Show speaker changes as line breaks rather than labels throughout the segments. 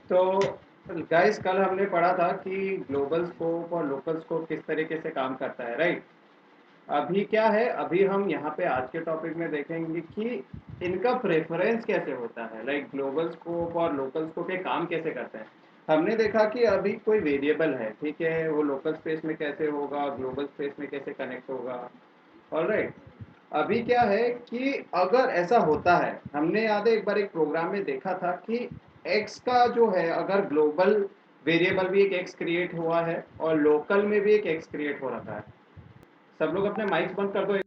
तो गाइस कल हमने पढ़ा था कि ग्लोबल स्कोप और लोकल स्कोप किस तरीके से काम करता है, राइट। अभी क्या है, अभी हम यहाँ पे आज के टॉपिक में देखेंगे कि इनका प्रेफरेंस कैसे होता है, लाइक ग्लोबल स्कोप और लोकल स्कोप ये काम कैसे करते हैं। हमने देखा कि अभी कोई वेरिएबल है, ठीक है, वो लोकल स्पेस में कैसे होगा, ग्लोबल स्पेस में कैसे कनेक्ट होगा। ऑलराइट। अभी क्या है कि अगर ऐसा होता है, हमने याद है एक बार एक प्रोग्राम में देखा था कि एक्स का जो है, अगर ग्लोबल वेरिएबल भी एक एक्स क्रिएट हुआ है और लोकल में भी एक एक्स क्रिएट हो रखा है। सब लोग अपने माइक बंद कर दो,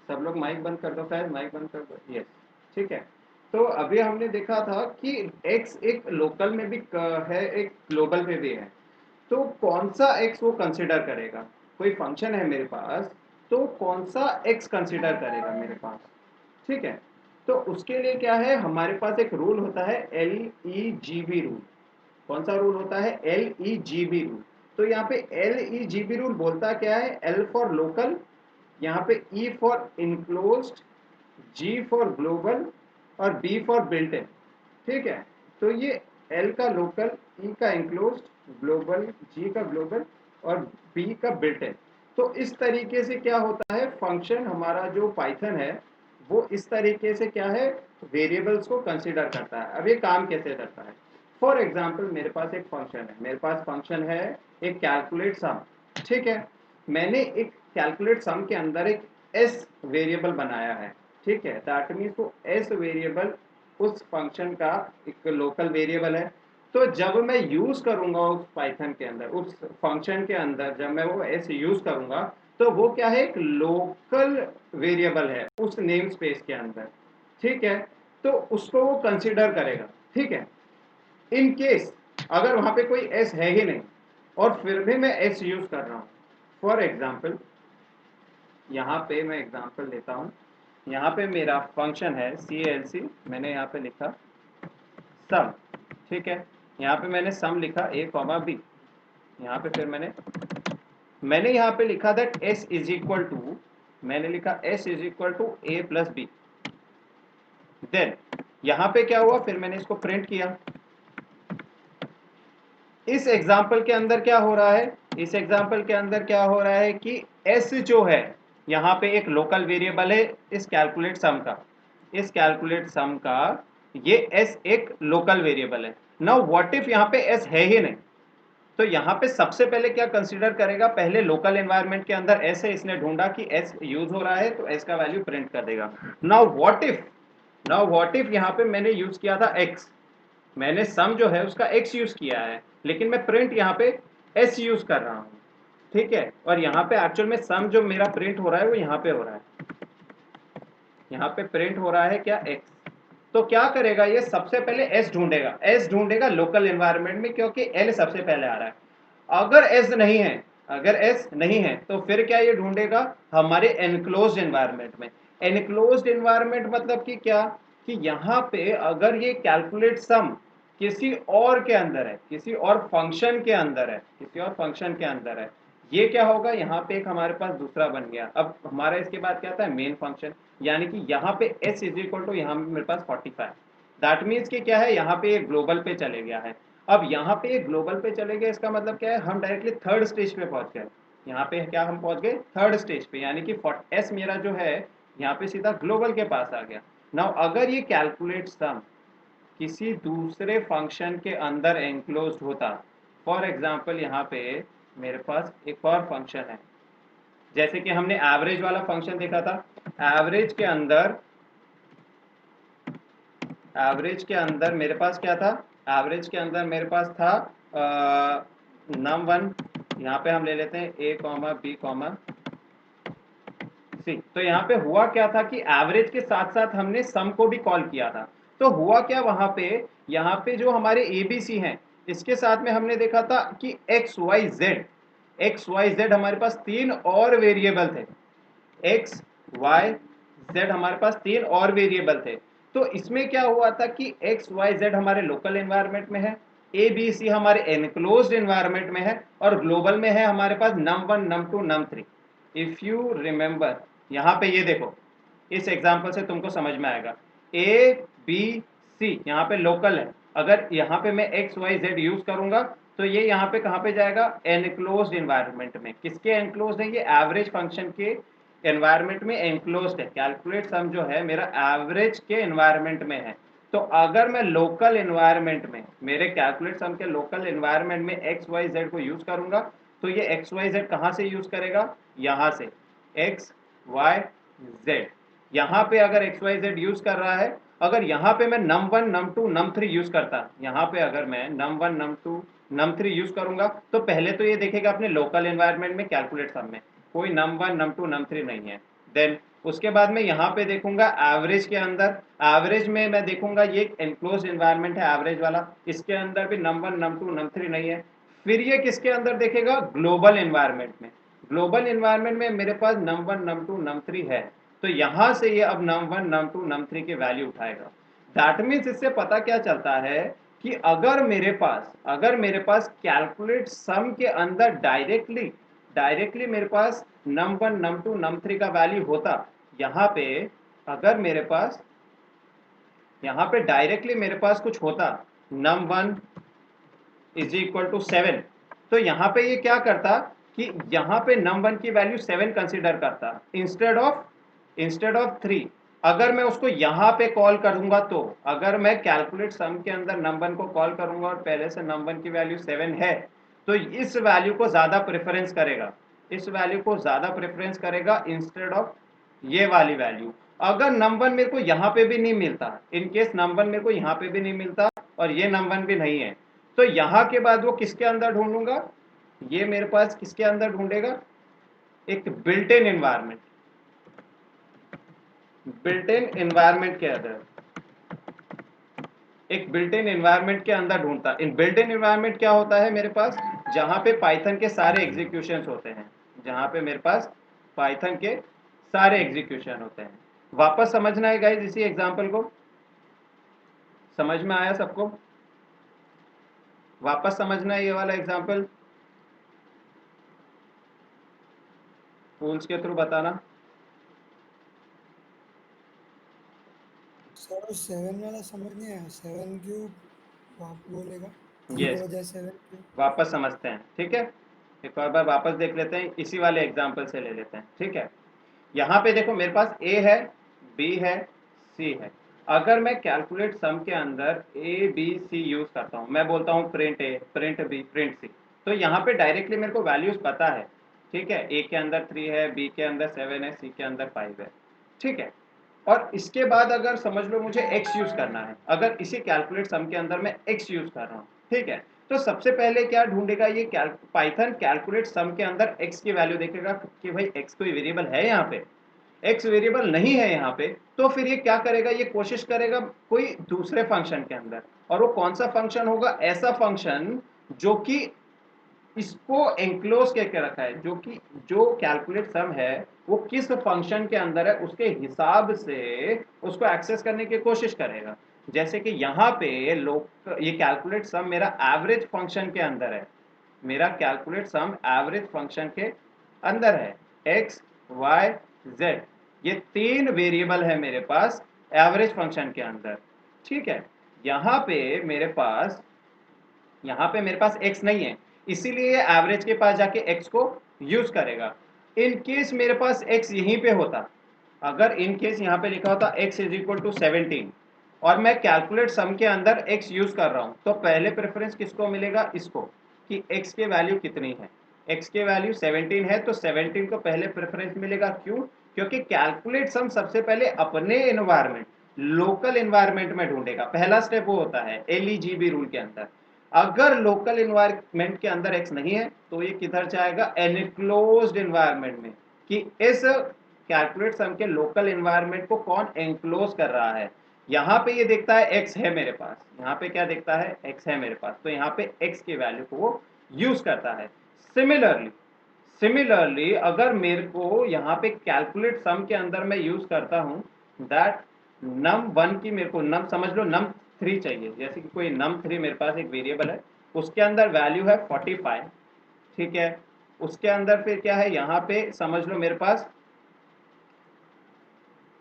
सब लोग माइक बंद कर दो, शायद माइक बंद कर दो, यस। ठीक है। तो अभी हमने देखा था कि एक्स एक लोकल में भी है, एक ग्लोबल में भी है। तो कौन सा एक्स वो कंसिडर करेगा, कोई फंक्शन है मेरे पास, तो कौन सा एक्स कंसिडर करेगा मेरे पास। ठीक है। तो उसके लिए क्या है, हमारे पास एक रूल होता है LEGB रूल। कौन सा रूल होता है, LEGB रूल। तो यहाँ पे LEGB रूल बोलता क्या है, L फॉर लोकल, यहाँ पे E for enclosed, G for global और B फॉर बिल्ट इन। ठीक है। तो ये L का लोकल, E का इंक्लोज्ड, ग्लोबल, G का ग्लोबल और B का बिल्ट इन। तो इस तरीके से क्या होता है, फंक्शन हमारा जो पाइथन है वो इस तरीके से क्या है, वेरिएबल्स को कंसीडर करता है। अब ये काम कैसे करता है, फॉर एग्जाम्पल मेरे पास एक फंक्शन है, मेरे पास फंक्शन है एक कैलकुलेट सम। ठीक है। मैंने एक कैलकुलेट सम के अंदर एक एस वेरिएबल बनाया है। ठीक है। दैट मीन्स वो एस वेरिएबल उस फंक्शन का एक लोकल वेरिएबल है। तो जब मैं यूज करूंगा उस पाइथन के अंदर, उस फंक्शन के अंदर जब मैं वो एस यूज करूंगा, तो वो क्या है, एक लोकल वेरिएबल है उस नेम स्पेस के अंदर। ठीक है। तो उसको वो कंसिडर करेगा। ठीक है। इन केस अगर वहां पे कोई एस है ही नहीं और फिर भी मैं एस यूज कर रहा हूं, फॉर एग्जाम्पल यहाँ पे मैं एग्जाम्पल लेता हूँ। यहाँ पे मेरा फंक्शन है CLC, मैंने यहाँ पे लिखा सम। ठीक है। यहाँ पे मैंने सम लिखा A कॉमा B। यहाँ पे फिर मैंने यहाँ पे लिखा that S is equal to, मैंने लिखा S is equal to A plus B। Then यहाँ पे क्या हुआ, फिर मैंने इसको प्रिंट किया। इस एग्जाम्पल के अंदर क्या हो रहा है, इस एग्जाम्पल के अंदर क्या हो रहा है कि S जो है यहाँ पे एक लोकल वेरिएबल है इस कैलकुलेट सम का, इस कैलकुलेट सम का ये S एक लोकल वेरिएबल है। नाउ व्हाट इफ यहाँ पे S है ही नहीं, तो यहाँ पे सबसे पहले क्या कंसीडर करेगा, पहले लोकल एनवायरनमेंट के अंदर S है, इसने ढूंढा कि S यूज हो रहा है तो S का वैल्यू प्रिंट कर देगा। नाउ व्हाट इफ यहाँ पे मैंने यूज किया था X, मैंने सम जो है उसका x यूज किया है, लेकिन मैं प्रिंट यहाँ पे s यूज कर रहा हूँ। ठीक है। और यहाँ पे एक्चुअल में सम जो मेरा प्रिंट हो रहा है वो यहाँ पे हो रहा है, यहाँ पे प्रिंट हो रहा है क्या, x। तो क्या करेगा ये, सबसे पहले s ढूंढेगा, s ढूंढेगा लोकल एनवायरनमेंट में, क्योंकि l सबसे पहले आ रहा है। अगर s नहीं है, अगर s नहीं है तो फिर क्या ये ढूंढेगा, हमारे एनक्लोज्ड एनवायरनमेंट में। एनक्लोज्ड एनवायरनमेंट मतलब कि क्या, कि यहाँ पे अगर ये कैलकुलेट सम किसी और के अंदर है, किसी और फंक्शन के अंदर है, किसी और फंक्शन के अंदर है, ये क्या होगा, यहाँ पे एक हमारे पास दूसरा बन गया। अब हमारा इसके बाद क्या था, मेन फंक्शन। यानी कि यहाँ पे s इज इक्वल टू, यहाँ मेरे पास 45। दैट मीन्स कि क्या है, यहाँ पे एक ग्लोबल पे चले गया है। अब यहाँ पे एक ग्लोबल पे चले गए, इसका मतलब क्या है, हम डायरेक्टली थर्ड स्टेज पे पहुंच गए। यहाँ पे क्या हम पहुंच गए थर्ड स्टेज पे, यानी कि s मेरा जो है यहाँ पे सीधा ग्लोबल के पास आ गया। नाउ अगर ये कैलकुलेट सम किसी दूसरे फंक्शन के अंदर एनक्लोज होता, फॉर एग्जाम्पल यहाँ पे मेरे पास एक और फंक्शन है, जैसे कि हमने एवरेज वाला फंक्शन देखा था। एवरेज के अंदर, एवरेज के अंदर मेरे पास क्या था, एवरेज के अंदर मेरे पास था num1। यहाँ पे हम ले लेते हैं A comma B comma C। तो यहाँ पे हुआ क्या था कि एवरेज के साथ साथ हमने सम को भी कॉल किया था। तो हुआ क्या वहां पे, यहाँ पे जो हमारे ABC हैं इसके साथ में हमने देखा था कि XYZ हमारे पास तीन और वेरिएबल थे। XYZ हमारे पास तीन और वेरिएबल थे। तो इसमें क्या हुआ था कि XYZ हमारे लोकल एनवायरनमेंट में है, ABC हमारे एनक्लोज्ड एनवायरनमेंट में है, और ग्लोबल में है हमारे पास num1 num2 num3। If you remember, यहाँ पे ये देखो, इस एग्जांपल से तुमको समझ में आएगा। A B सी यहाँ पे लोकल है। अगर यहाँ पे मैं एक्स वाई जेड यूज करूंगा तो ये यहाँ पे कहाँ पे जाएगा, एनक्लोज्ड इन्वायरमेंट में। किसके एनक्लोज्ड है, ये एवरेज फंक्शन के एनवायरमेंट में एनक्लोज्ड है। कैलकुलेट सम जो है मेरा एवरेज के एनवायरमेंट में है। तो अगर मैं लोकल एनवायरमेंट में, मेरे कैलकुलेट सम के लोकल एनवायरमेंट में एक्स वाई जेड को यूज करूंगा तो ये एक्स वाई जेड कहाँ से यूज करेगा, यहाँ से एक्स वाई जेड। यहाँ पे अगर एक्स वाई जेड यूज कर रहा है, अगर यहाँ पे मैं नम one num to num three use करता, यहाँ पे अगर मैं नम one num to num three use करूंगा तो पहले तो ये देखेगा अपने लोकल एनवायरमेंट में कैलकुलेट सम में कोई नम one num to num three नहीं है। देन उसके बाद में यहाँ पे देखूंगा एवरेज के अंदर, एवरेज में मैं देखूंगा ये एनक्लोज एनवायरमेंट है एवरेज वाला, इसके अंदर भी नम one num to num three नहीं है। फिर ये किसके अंदर देखेगा, ग्लोबल एनवायरमेंट में। ग्लोबल एनवायरमेंट में मेरे पास नम one num to num three है, तो यहां से ये अब नम one num to num three की वैल्यू उठाएगा। दैट मीन्स इससे पता क्या चलता है कि अगर मेरे पास कैलकुलेट सम के अंदर डायरेक्टली मेरे पास नम one num to num three का वैल्यू होता, यहाँ पे अगर मेरे पास यहाँ पे डायरेक्टली मेरे पास कुछ होता, num one is equal to 7, तो यहाँ पे ये क्या करता कि यहाँ पे नम वन की वैल्यू 7 कंसीडर करता इंस्टेड ऑफ 3। अगर मैं उसको यहाँ पे कॉल करूंगा तो अगर मैं कैलकुलेट सम के अंदर नम वन को कॉल करूंगा और पहले से नम वन की वैल्यू 7 है तो इस वैल्यू को ज्यादा प्रेफरेंस करेगा, इस वैल्यू को ज्यादा प्रेफरेंस करेगा इंस्टेड ऑफ ये वाली वैल्यू। अगर नम वन मेरे को यहाँ पे भी नहीं मिलता, इन केस नम वन मेरे को यहाँ पे भी नहीं मिलता और ये नम वन भी नहीं है, तो यहाँ के बाद वो किसके अंदर ढूंढूंगा, ये मेरे पास किसके अंदर ढूंढेगा, एक built in environment, built in environment के अंदर, एक बिल्ट इन एनवायरमेंट के अंदर ढूंढता। इन बिल्ट इन एनवायरमेंट क्या होता है मेरे पास, जहां पे पाइथन के सारे एग्जीक्यूशंस होते हैं, जहां पे मेरे पास पाइथन के सारे एग्जीक्यूशन होते हैं। वापस समझना है गाइस, इसी एग्जांपल को समझ में आया सबको, वापस समझना है ये वाला एग्जांपल, टूल्स के थ्रू बताना।
सर 7 वाला समझ नहीं आया, 7 क्यूब आप बोलेगा, 3 के
यस,
बजाय 7 क्यूब।
वापस समझते हैं, ठीक है। एक और बार वापस देख लेते हैं, इसी वाले एग्जाम्पल से ले लेते हैं, ठीक है। यहाँ पे देखो मेरे पास ए है, बी है, सी है। अगर मैं कैलकुलेट सम के अंदर ए बी सी यूज करता हूँ, मैं बोलता हूँ प्रिंट ए प्रिंट बी प्रिंट सी, तो यहाँ पे डायरेक्टली मेरे को वैल्यूज पता है, ठीक है। ए के अंदर 3 है, बी के अंदर 7 है, सी के अंदर 5 है, ठीक है। और इसके बाद अगर समझ लो मुझे x यूज करना है, अगर इसी कैलकुलेट सम के अंदर मैं x यूज कर रहा हूँ, ठीक है, तो सबसे पहले क्या ढूंढेगा ये पाइथन कैलकुलेट सम के अंदर x की वैल्यू देखेगा कि भाई x कोई वेरिएबल है यहाँ पे, x वेरिएबल नहीं है यहाँ पे, तो फिर ये क्या करेगा, ये कोशिश करेगा कोई दूसरे फंक्शन के अंदर। और वो कौन सा फंक्शन होगा, ऐसा फंक्शन जो कि इसको एंक्लोज करके रखा है, जो कि जो कैलकुलेट सम है वो किस फंक्शन के अंदर है उसके हिसाब से उसको एक्सेस करने की कोशिश करेगा। जैसे कि यहाँ पे लोग ये कैलकुलेट सम मेरा एवरेज फंक्शन के अंदर है, मेरा कैलकुलेट सम एवरेज फंक्शन के अंदर है, एक्स वाई जेड, ये 3 वेरिएबल है मेरे पास एवरेज फंक्शन के अंदर, ठीक है। यहाँ पे मेरे पास यहाँ पे मेरे पास x नहीं है, इसीलिए एवरेज के पास जाके x को यूज करेगा। इन केस मेरे पास x यहीं पे होता, अगर इन केस यहाँ पे लिखा होता x इज इक्वल टू 17 और मैं कैलकुलेट सम के अंदर x यूज कर रहा हूँ, तो पहले प्रेफरेंस किसको मिलेगा, इसको, कि x के वैल्यू कितनी है, x के वैल्यू 17 है तो 17 को पहले प्रेफरेंस मिलेगा। क्यों, क्योंकि कैलकुलेट सम सबसे पहले अपने एनवायरमेंट लोकल एनवायरमेंट में ढूंढेगा, पहला स्टेप वो होता है एलईजीबी रूल के अंदर। अगर लोकल एनवायरमेंट के अंदर x नहीं है तो ये किधर जाएगा, एनक्लोज्ड एनवायरमेंट में, कि इस कैलकुलेट सम के लोकल एनवायरमेंट को कौन एनक्लोज कर रहा है। यहाँ पे ये देखता है x है मेरे पास, यहाँ पे क्या देखता है, x है मेरे पास, तो यहाँ पे x की वैल्यू को वो यूज करता है। सिमिलरली अगर मेरे को यहाँ पे कैलकुलेट सम के अंदर मैं यूज करता हूँ दैट नम वन की, मेरे को नम समझ लो नम 3 चाहिए, जैसे कि कोई नम 3 मेरे पास एक वेरिएबल है, उसके अंदर वैल्यू है 45, ठीक है। उसके अंदर फिर क्या है, यहाँ पे समझ लो मेरे पास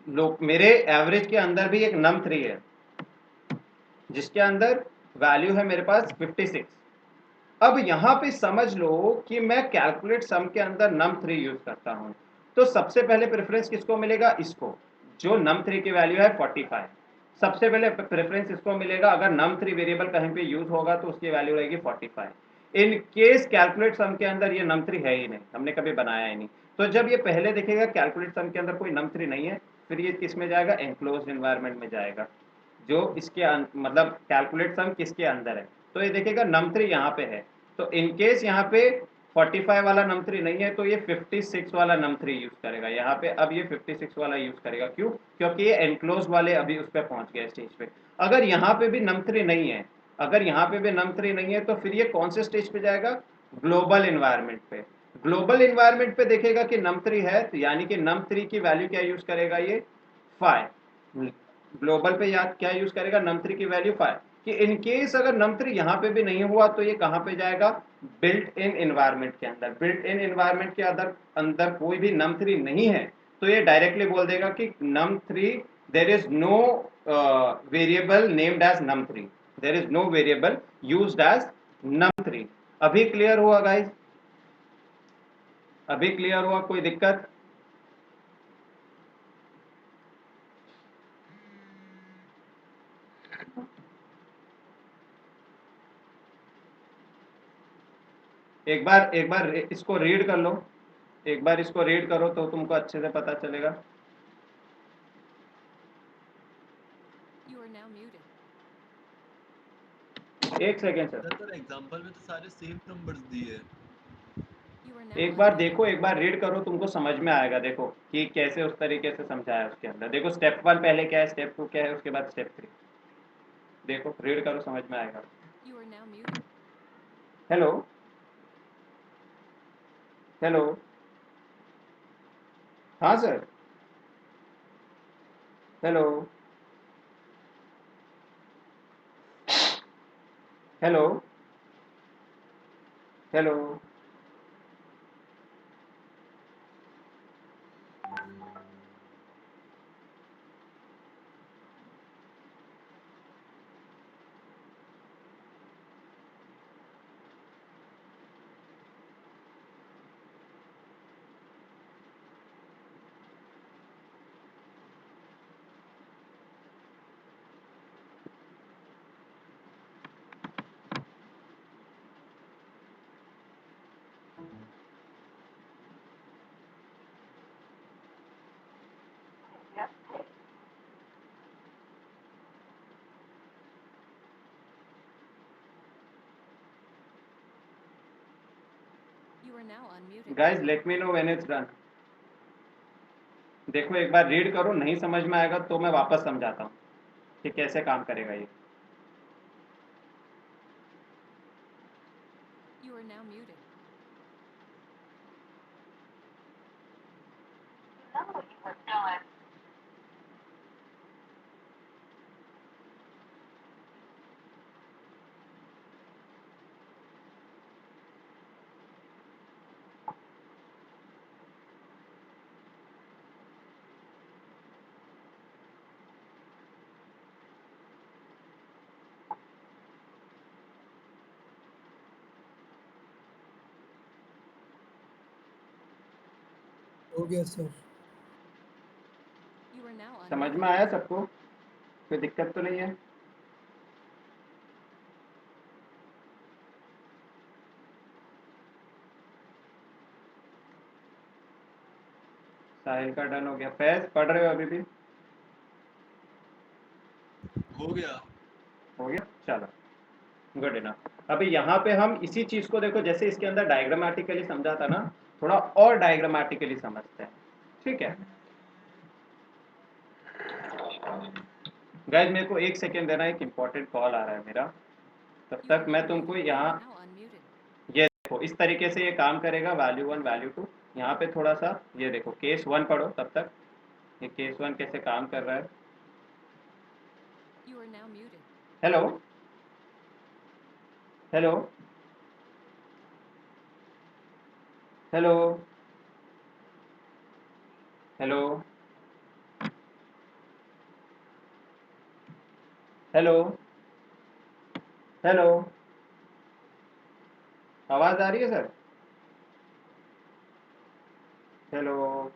लोग मेरे एवरेज के अंदर भी एक नम 3 है, जिसके अंदर वैल्यू है मेरे पास 56। अब यहाँ पे समझ लो कि मैं कैलकुलेट सम के अंदर num3 यूज करता हूँ, तो सबसे पहले प्रेफरेंस किसको मिलेगा, इसको, जो num3 की वैल्यू है 45। सबसे पहले प्रेफरेंस इसको मिलेगा, अगर num3 वेरिएबल कहीं पे यूज होगा तो उसकी वैल्यू रहेगी 45। इन केस कैलकुलेट सम के अंदर ये num3 है ही नहीं, हमने कभी बनाया ही नहीं, तो जब ये पहले देखेगा कैलकुलेट सम के अंदर कोई num3 नहीं है, फिर ये किस में जाएगा, एनक्लोज्ड एनवायरनमेंट में जाएगा, जो इसके मतलब कैलकुलेट सम किसके अंदर है, तो ये देखेगा num3 यहाँ पे है, तो इनकेस यहाँ पे 45 वाला num3 नहीं है तो ये 56 वाला num3 यूज करेगा यहाँ पे। अब ये 56 वाला यूज करेगा, क्यों, क्योंकि ये एनक्लोज वाले अभी उस पर पहुंच गया स्टेज पे। अगर यहाँ पे भी num3 नहीं है, अगर यहाँ पे भी num3 नहीं है तो फिर ये कौन से स्टेज पे जाएगा, ग्लोबल इन्वायरमेंट पे। ग्लोबल इन्वायरमेंट पे देखेगा कि num3 है, तो यानी कि num3 की वैल्यू क्या यूज करेगा, ये 5। ग्लोबल पे याद क्या यूज करेगा, num3 की वैल्यू 5। कि इन केस अगर num3 यहाँ पे भी नहीं हुआ तो ये कहाँ पे जाएगा, बिल्ट इन एनवायरनमेंट के अंदर। बिल्ट इन एनवायरनमेंट के अंदर अंदर कोई भी num3 नहीं है तो ये डायरेक्टली बोल देगा कि num3 there is no variable named as num3, there is no variable used as num3। अभी क्लियर हुआ गाइज, अभी क्लियर हुआ, कोई दिक्कत। एक बार इसको रीड कर लो, एक बार इसको रीड करो तो तुमको अच्छे से पता चलेगा। एक सेकेंड सर,
सर एग्जांपल में तो सारे सेम नंबर्स दिए हैं।
एक बार देखो, एक बार रीड करो, तुमको समझ में आएगा। देखो कि कैसे उस तरीके से समझाया उसके अंदर। देखो स्टेप 1 पहले क्या है, स्टेप 2 क्या है, उसके बाद स्टेप 3। देखो रीड करो, समझ में आएगा। हेलो, हेलो, हाँ sir, hello, hello, hello, guys let me know when it's done. देखो एक बार रीड करो, नहीं समझ में आएगा तो मैं वापस समझाता हूँ कि कैसे काम करेगा ये।
हो गया सर।
समझ में आया सबको, कोई दिक्कत तो नहीं है। साहिल का डन हो गया। फैज पढ़ रहे हो अभी भी,
हो गया।
हो गया, चलो गुड इनफ। अभी यहाँ पे हम इसी चीज को देखो, जैसे इसके अंदर डायग्रामेटिकली समझा था ना, थोड़ा और डायग्रामेटिकली समझते हैं, ठीक है। गाइज मेरे को एक सेकेंड देना, एक इंपॉर्टेंट कॉल आ रहा है मेरा, तब तक मैं तुमको यहाँ, ये देखो इस तरीके से ये काम करेगा, वैल्यू 1 वैल्यू 2। यहाँ पे थोड़ा सा ये देखो केस 1 पढ़ो तब तक, ये केस 1 कैसे काम कर रहा है। Hello, hello, hello, hello, hello, hello, आवाज आ रही है sir? Hello.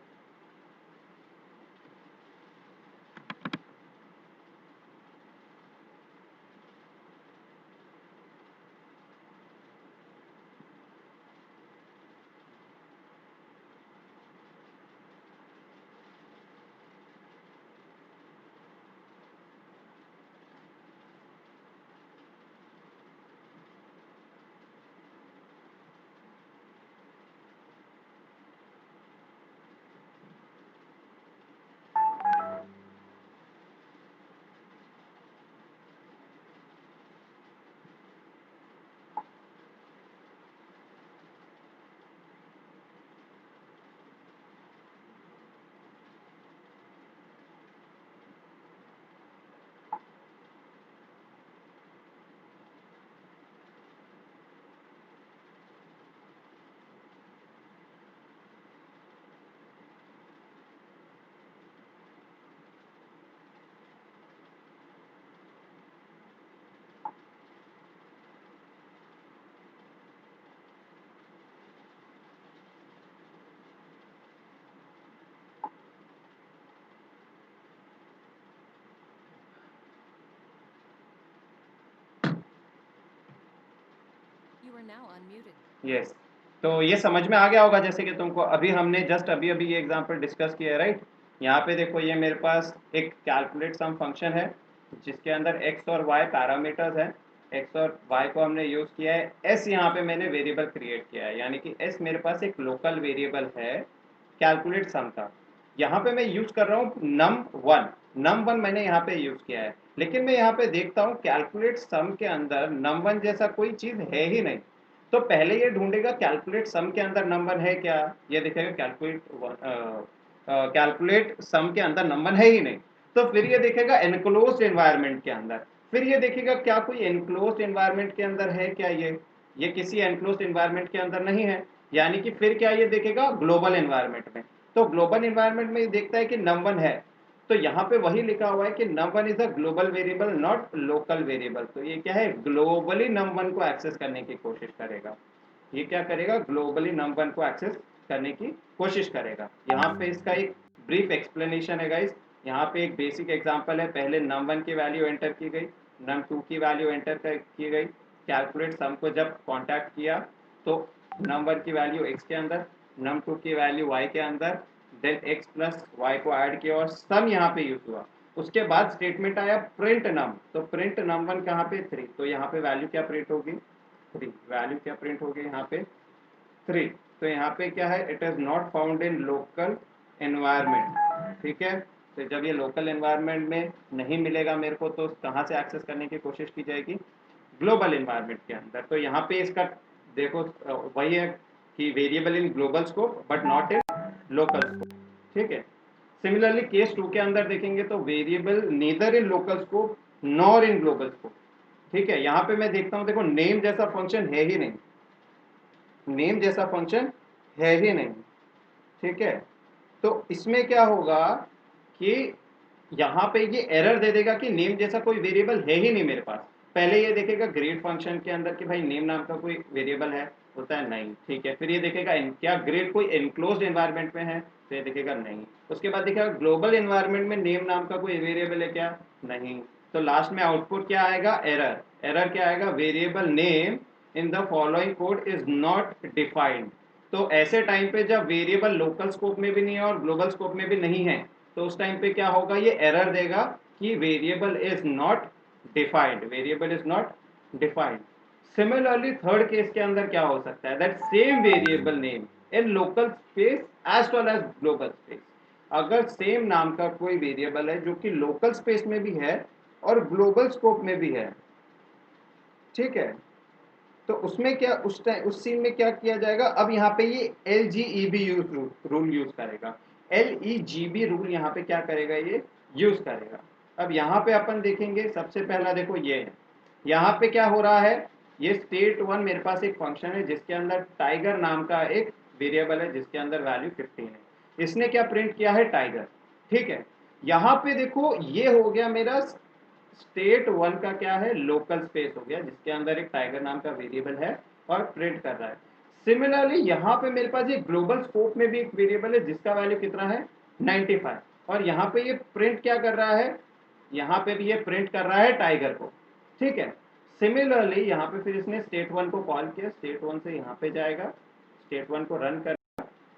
You are now unmuted.
Yes, तो ये समझ में आ गया होगा, जैसे कि तुमको अभी हमने जस्ट अभी अभी ये एग्जांपल डिस्कस किया है, राइट। यहाँ पे देखो, ये मेरे पास एक कैलकुलेट सम फंक्शन है जिसके अंदर x और y पैरामीटर्स हैं। x और y को हमने यूज़ किया है, s यहाँ पे मैंने वेरिएबल क्रिएट किया है, यानी कि s मेरे पास एक लोकल वेरिएबल है कैलकुलेट सम का। यहाँ पे मैं यूज कर रहा हूँ num1 मैंने यहाँ पे यूज किया है, लेकिन मैं यहाँ पे देखता हूँ कैलकुलेट सम के अंदर num1 जैसा कोई चीज है ही नहीं। तो पहले ये ढूंढेगा कैलकुलेट सम के अंदर नंबर है क्या, ये देखेगा कैलकुलेट सम के अंदर नंबर है ही नहीं। तो फिर ये देखेगा एनक्लोज्ड एनवायरनमेंट के अंदर, फिर ये देखेगा क्या कोई एनक्लोज्ड एनवायरनमेंट के अंदर है क्या, ये किसी एनक्लोज्ड एनवायरनमेंट के अंदर नहीं है, यानी कि फिर क्या ये देखेगा ग्लोबल एनवायरनमेंट में। तो ग्लोबल एनवायरनमेंट में ये देखता है कि नम1 है, तो यहाँ पे वही लिखा हुआ है कि num1 is a global variable not local variable. तो ये क्या है, ग्लोबली num1 को एक्सेस करने की कोशिश करेगा। ये क्या करेगा, ग्लोबली num1 को एक्सेस करने की कोशिश करेगा। यहाँ पे इसका एक ब्रीफ एक्सप्लेनेशन है गाइस। यहाँ पे एक बेसिक एग्जांपल है, पहले num1 की वैल्यू एंटर की गई, num2 की वैल्यू एंटर की गई, कैलकुलेट सम को जब कांटेक्ट किया तो num1 की वैल्यू x के अंदर, num2 की वैल्यू y के अंदर, देन x प्लस वाई को ऐड किया और सम यहाँ पे यूज हुआ। उसके बाद स्टेटमेंट आया प्रिंट नम, तो प्रिंट num1 कहाँ पे 3, तो यहाँ पे वैल्यू क्या प्रिंट होगी 3, वैल्यू क्या प्रिंट होगी यहाँ पे 3। तो यहाँ पे क्या है, it is not found in local environment, ठीक है। तो जब ये लोकल एनवायरनमेंट में नहीं मिलेगा मेरे को, तो कहाँ से एक्सेस करने की कोशिश की जाएगी, ग्लोबल एनवायरनमेंट के अंदर। तो यहाँ पे इसका देखो वही है कि variable in global scope but not in local scope, ठीक है। सिमिलरली केस 2 के अंदर देखेंगे तो variable neither in local scope nor in global scope, ठीक है। यहाँ पे मैं देखता हूँ, देखो नेम जैसा फंक्शन है ही नहीं, नेम जैसा फंक्शन है ही नहीं, ठीक है। तो इसमें क्या होगा कि यहाँ पे ये एरर दे देगा कि नेम जैसा कोई वेरिएबल है ही नहीं मेरे पास। पहले ये देखेगा ग्रेड फंक्शन के अंदर कि भाई नेम नाम का कोई वेरिएबल है, होता है नहीं, ठीक है। फिर ये देखेगा क्या ग्रेड कोई एनक्लोज्ड एनवायरनमेंट में है, तो ये देखेगा नहीं। उसके बाद देखेगा ग्लोबल एनवायरनमेंट में नेम नाम का कोई वेरिएबल है क्या, नहीं। तो लास्ट में आउटपुट क्या आएगा, एरर। एरर क्या आएगा, variable name in the following code is not defined. तो ऐसे टाइम पे जब वेरिएबल लोकल स्कोप में भी नहीं है और ग्लोबल स्कोप में भी नहीं है, तो उस टाइम पे क्या होगा, ये एरर देगा कि variable is not defined, variable is not defined. Similarly third case के अंदर क्या हो सकता है, that same variable name in local space as well as global space. अगर सेम नाम का कोई वेरिएबल है जो कि लोकल स्पेस में भी है और ग्लोबल स्कोप में भी है, ठीक है, तो उसमें क्या उस टाइम उस सीन में क्या किया जाएगा, अब यहाँ पे ये LGEB रूल यूज करेगा। LEGB रूल यहाँ पे क्या करेगा, ये यूज करेगा। अब यहाँ पे अपन देखेंगे, सबसे पहला देखो ये है, यहाँ पे क्या हो रहा है, ये state1 मेरे पास एक फंक्शन है जिसके अंदर टाइगर नाम का एक वेरिएबल है जिसके अंदर वैल्यू 15 है। इसने क्या प्रिंट किया है, टाइगर, ठीक है। यहाँ पे देखो ये हो गया मेरा स्टेट 1 का क्या है, लोकल स्पेस हो गया जिसके अंदर एक टाइगर नाम का वेरिएबल है और प्रिंट कर रहा है। सिमिलरली यहाँ पे मेरे पास ये ग्लोबल स्कोप में भी एक वेरिएबल है जिसका वैल्यू कितना है 95, और यहाँ पे ये प्रिंट क्या कर रहा है, यहाँ पे भी ये प्रिंट कर रहा है टाइगर को, ठीक है। सिमिलरली यहाँ पे फिर इसने स्टेट 1 को कॉल किया, स्टेट 1 से यहाँ पे जाएगा, स्टेट 1 को रन कर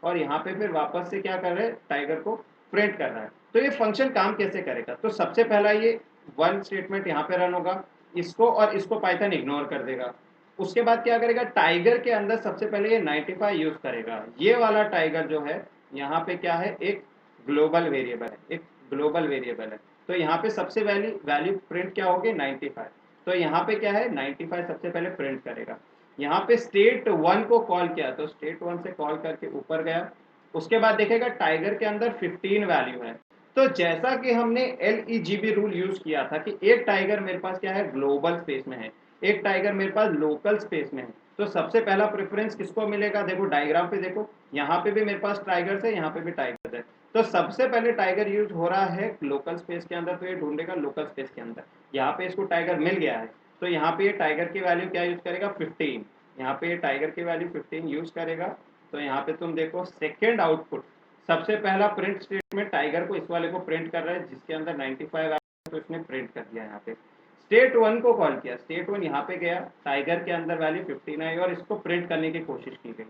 और यहाँ पे फिर वापस से क्या कर रहे हैं, टाइगर को प्रिंट कर रहा है। तो ये फंक्शन काम कैसे करेगा, तो सबसे पहला ये वन स्टेटमेंट यहाँ पे रन होगा, इसको और इसको पाइथन इग्नोर कर देगा। उसके बाद क्या करेगा, टाइगर के अंदर सबसे पहले ये 95 यूज करेगा। ये वाला टाइगर जो है यहाँ पे क्या है, एक ग्लोबल वेरिएबल है, एक ग्लोबल वेरिएबल है। तो यहाँ पे सबसे वैल्यू प्रिंट क्या होगी 95। तो यहाँ पे क्या है 95 सबसे पहले प्रिंट करेगा। यहाँ पे स्टेट 1 को कॉल किया तो स्टेट 1 से कॉल करके ऊपर गया। उसके बाद देखेगा टाइगर के अंदर 15 वैल्यू है। तो जैसा कि हमने LEGB रूल यूज किया था कि एक टाइगर मेरे पास क्या है, ग्लोबल स्पेस में है, एक टाइगर मेरे पास लोकल स्पेस में है। तो सबसे पहला प्रेफरेंस किसको मिलेगा, देखो डायग्राम पे देखो, यहाँ पे भी मेरे पास टाइगर्स है, यहाँ पे भी टाइगर्स है। तो सबसे पहले टाइगर यूज हो रहा है लोकल स्पेस के अंदर, तो ये ढूंढेगा लोकल स्पेस के अंदर। यहाँ पे इसको टाइगर मिल गया है, तो यहाँ पे ये टाइगर की वैल्यू क्या यूज करेगा 15, यहाँ पे ये टाइगर की वैल्यू 15 यूज करेगा। तो यहाँ पे तुम देखो सेकेंड आउटपुट, सबसे पहला प्रिंट स्टेटमेंट टाइगर को इस वाले को प्रिंट कर रहा है जिसके अंदर 95 है, तो इसने प्रिंट कर दिया। यहाँ पे स्टेट 1 को कॉल किया, स्टेट 1 यहाँ पे गया, टाइगर के अंदर वैल्यू 15 आई और इसको प्रिंट करने की कोशिश की गई।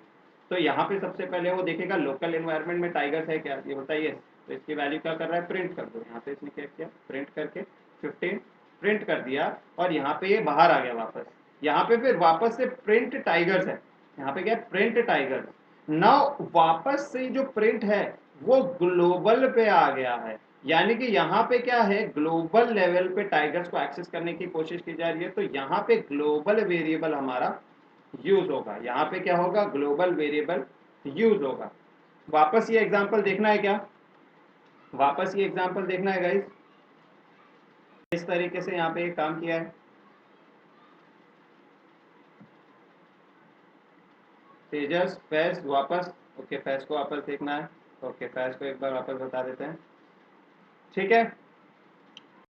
तो यहाँ पे सबसे पहले वो देखेगा लोकल एनवायरनमेंट में टाइगर्स है क्या, ये बताइए, तो इसकी वैल्यू क्या कर रहा है, प्रिंट कर दो। यहाँ पे इसने क्या किया, प्रिंट करके 15 प्रिंट कर दिया और यहाँ पे ये बाहर आ गया वापस। यहाँ पे फिर वापस से प्रिंट टाइगर्स है, यहाँ पे क्या है प्रिंट टाइगर्स। नाउ वापस से जो प्रिंट है वो ग्लोबल पे आ गया है, यानी कि यहाँ पे क्या है, ग्लोबल लेवल पे टाइगर्स को एक्सेस करने की कोशिश की जा रही है। तो यहाँ पे ग्लोबल वेरिएबल हमारा यूज होगा, यहाँ पे क्या होगा, ग्लोबल वेरिएबल यूज होगा। वापस ये एग्जांपल देखना है क्या, वापस ये एग्जांपल देखना है गाइस, इस तरीके से यहाँ पे एक काम किया है। तेजस फैज वापस, ओके फैज को वापस देखना है, ओके फैज को एक बार वापस बता देते हैं, ठीक है।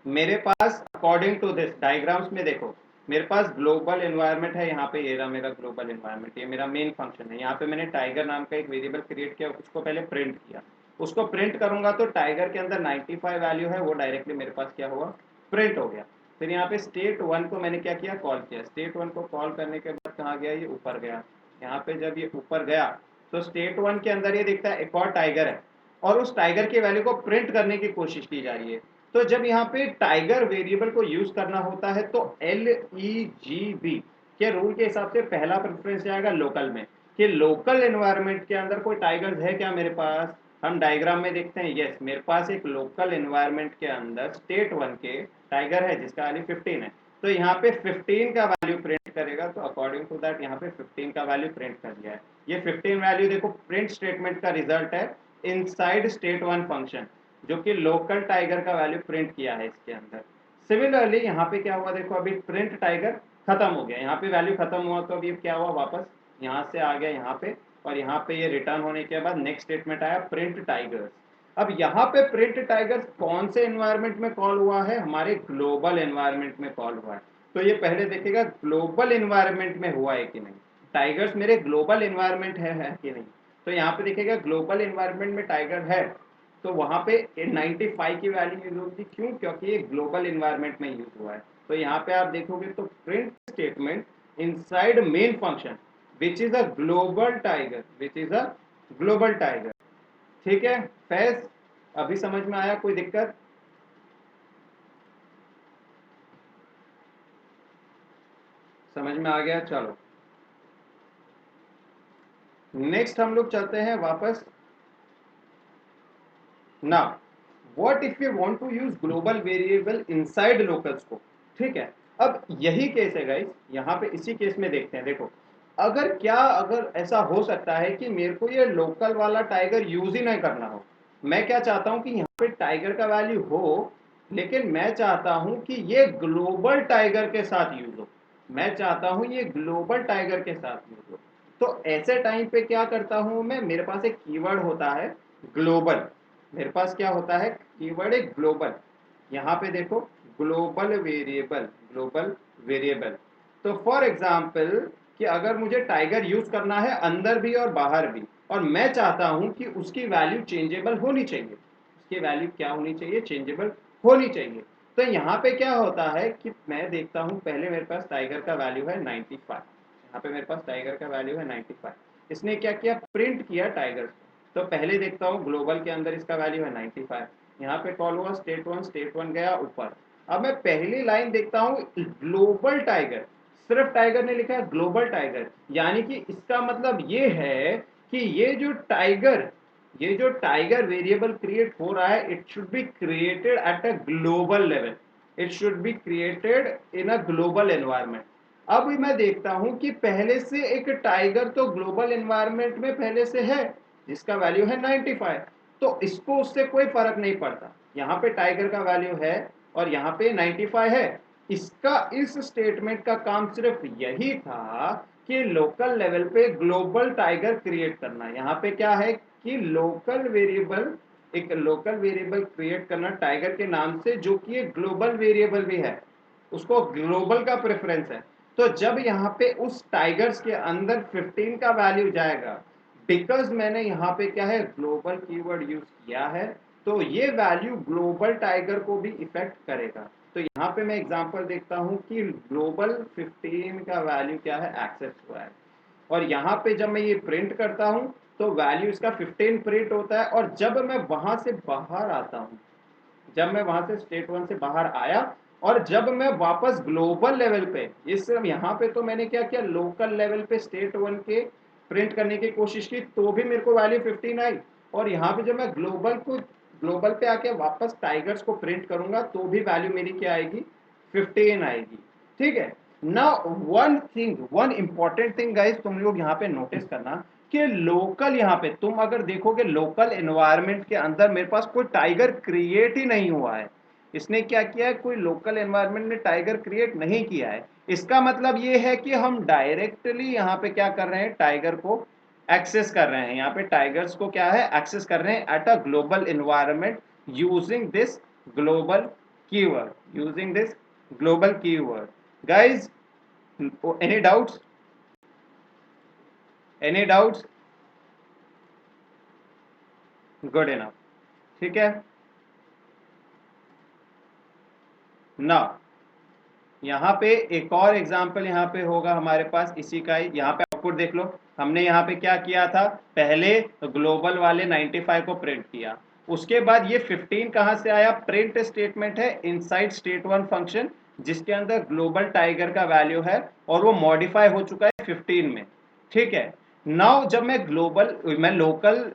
मेरे पास अकॉर्डिंग टू दिस डायग्राम्स में देखो, मेरे पास ग्लोबल एनवायरनमेंट है, यहाँ पे ये रहा मेरा ग्लोबल एनवायरनमेंट, ये मेरा मेन फंक्शन है। यहाँ पे मैंने टाइगर नाम का एक वेरिएबल क्रिएट किया, उसको पहले प्रिंट किया, उसको प्रिंट करूंगा तो टाइगर के अंदर 95 वैल्यू है, वो डायरेक्टली मेरे पास क्या हुआ, प्रिंट हो गया। फिर यहाँ पे स्टेट 1 को मैंने क्या किया, कॉल किया, स्टेट 1 को कॉल करने के बाद कहाँ गया, ये ऊपर गया। यहाँ पे जब ये ऊपर गया तो स्टेट 1 के अंदर ये दिखता है एक और टाइगर है, और उस टाइगर की वैल्यू को प्रिंट करने की कोशिश की जा रही है। तो जब यहाँ पे टाइगर वेरिएबल को यूज करना होता है तो LEGB के रूल के हिसाब से पहला प्रेफरेंस जाएगा लोकल में, कि लोकल एनवायरनमेंट के अंदर कोई टाइगर्स है क्या मेरे पास। हम डायग्राम में देखते हैं, यस मेरे पास एक लोकल एनवायरनमेंट के अंदर स्टेट 1 के टाइगर है जिसका वैल्यू 15 है। तो यहाँ पे 15 का वैल्यू प्रिंट करेगा, तो अकॉर्डिंग टू दैट यहाँ पे 15 का वैल्यू प्रिंट कर दिया है। ये 15 वैल्यू देखो प्रिंट स्टेटमेंट का रिजल्ट है इनसाइड स्टेट 1 फंक्शन, जो कि लोकल टाइगर का वैल्यू प्रिंट किया है इसके अंदर। सिमिलरली यहाँ पे क्या हुआ, देखो अभी प्रिंट टाइगर खत्म हो गया, यहाँ पे वैल्यू खत्म हुआ तो अभी क्या हुआ, वापस यहाँ से आ गया यहाँ पे, और यहाँ पे ये रिटर्न होने के बाद नेक्स्ट स्टेटमेंट आया प्रिंट टाइगर्स। अब यहाँ पे प्रिंट टाइगर्स कौन से एनवायरनमेंट में कॉल हुआ है, हमारे ग्लोबल एनवायरनमेंट में कॉल हुआ है। तो ये पहले देखेगा ग्लोबल एनवायरनमेंट में हुआ है कि नहीं, टाइगर्स मेरे ग्लोबल एनवायरनमेंट है कि नहीं। तो यहाँ पे देखेगा ग्लोबल एनवायरनमेंट में टाइगर है, तो वहां पे 95 की वैल्यू यूज होगी, क्यों, क्योंकि ये ग्लोबल एनवायरनमेंट में यूज हुआ है। तो यहाँ पे आप देखोगे तो print statement inside main function which is a global tiger, which is a global tiger, ठीक है। फैज अभी समझ में आया, कोई दिक्कत, समझ में आ गया, चलो नेक्स्ट हम लोग चलते हैं वापस। Now what if you want to use global variable inside local scope, ठीक है। अब यही केस है गाइस, यहाँ पे इसी केस में देखते हैं, देखो अगर ऐसा हो सकता है कि मेरे को ये लोकल वाला टाइगर यूज ही नहीं करना हो, मैं क्या चाहता हूँ कि यहाँ पे टाइगर का वैल्यू हो, लेकिन मैं चाहता हूँ कि ये ग्लोबल टाइगर के साथ यूज हो, मैं चाहता हूँ ये ग्लोबल टाइगर के साथ यूज हो। तो ऐसे टाइम पे क्या करता हूँ मैं, मेरे पास एक कीवर्ड होता है ग्लोबल, मेरे पास क्या होता है कीवर्ड है ग्लोबल। यहाँ पे देखो ग्लोबल वेरिएबल। तो फॉर एग्जाम्पल कि अगर मुझे टाइगर यूज करना है अंदर भी और बाहर भी, और मैं चाहता हूं कि उसकी वैल्यू चेंजेबल होनी चाहिए, उसकी वैल्यू क्या होनी चाहिए, चेंजेबल होनी चाहिए। तो यहाँ पे क्या होता है कि मैं देखता हूँ, पहले मेरे पास टाइगर का वैल्यू है 95, यहाँ पे मेरे पास टाइगर का वैल्यू है 95। इसने क्या किया, प्रिंट किया टाइगर। तो पहले देखता हूँ ग्लोबल के अंदर इसका वैल्यू है 95, यहाँ पे कॉल हुआ स्टेट वन गया ऊपर। अब मैं पहली लाइन देखता हूँ ग्लोबल टाइगर, सिर्फ टाइगर ने लिखा है ग्लोबल टाइगर, यानी कि इसका मतलब ये है कि ये जो टाइगर वेरिएबल क्रिएट हो रहा है, it should be created at a global level, it should be created in a global environment. अब मैं देखता हूं कि पहले से एक टाइगर तो ग्लोबल एनवायरमेंट में पहले से है जिसका वैल्यू है 95, तो इसको उससे कोई फर्क नहीं पड़ता, यहाँ पे टाइगर का वैल्यू है और यहाँ पे 95 है। इसका इस स्टेटमेंट का काम सिर्फ यही था कि लोकल लेवल पे ग्लोबल टाइगर क्रिएट करना। यहाँ पे क्या है कि एक लोकल वेरिएबल क्रिएट करना टाइगर के नाम से, जो कि एक ग्लोबल वेरिएबल भी है, उसको ग्लोबल का प्रेफरेंस है। तो जब यहाँ पे उस टाइगर्स के अंदर 15 का वैल्यू जाएगा, बिकॉज मैंने यहाँ पे क्या है, ग्लोबल कीवर्ड यूज किया है, तो ये वैल्यू ग्लोबल टाइगर को भी इफेक्ट करेगा। तो यहाँ पे मैं एग्जांपल देखता हूँ कि ग्लोबल 15 का वैल्यू क्या है, एक्सेस हुआ है, और यहाँ पे जब मैं ये प्रिंट करता हूँ तो वैल्यू इसका 15 प्रिंट होता है। और जब मैं वहां से बाहर आता हूँ, जब मैं वहां से स्टेट वन से बाहर आया और जब मैं वापस ग्लोबल लेवल पे, इस यहाँ पे तो मैंने क्या किया, लोकल लेवल पे स्टेट वन के प्रिंट करने की कोशिश की तो भी मेरे को वैल्यू 15 आई, और यहाँ पे जब मैं ग्लोबल पे आके वापस टाइगर्स को प्रिंट करूंगा तो भी वैल्यू मेरी क्या आएगी, 15 आएगी। ठीक है। Now one important thing guys, तुम लोग यहाँ पे नोटिस करना कि लोकल, यहाँ पे तुम अगर देखोगे लोकल एनवायरनमेंट के अंदर मेरे पास कोई टाइगर क्रिएट ही नहीं हुआ है। इसने क्या किया है, कोई लोकल एनवायरनमेंट ने टाइगर क्रिएट नहीं किया है। इसका मतलब ये है कि हम डायरेक्टली यहाँ पे क्या कर रहे हैं, टाइगर को एक्सेस कर रहे हैं, यहाँ पे टाइगर्स को क्या है, एक्सेस कर रहे हैं at a global environment using this global keyword. Guys, any doubts, any doubts? Good enough. ठीक है ना। यहाँ पे एक और एग्जाम्पल यहाँ पे होगा हमारे पास इसी का ही, यहाँ पे आउटपुट देख लो। हमने यहाँ पे क्या किया था, पहले ग्लोबल वाले 95 को प्रिंट किया, उसके बाद ये 15 कहाँ से आया, प्रिंट स्टेटमेंट है इनसाइड स्टेट वन फंक्शन, जिसके अंदर ग्लोबल टाइगर का वैल्यू है और वो मॉडिफाई हो चुका है 15 में। ठीक है। नाउ जब मैं लोकल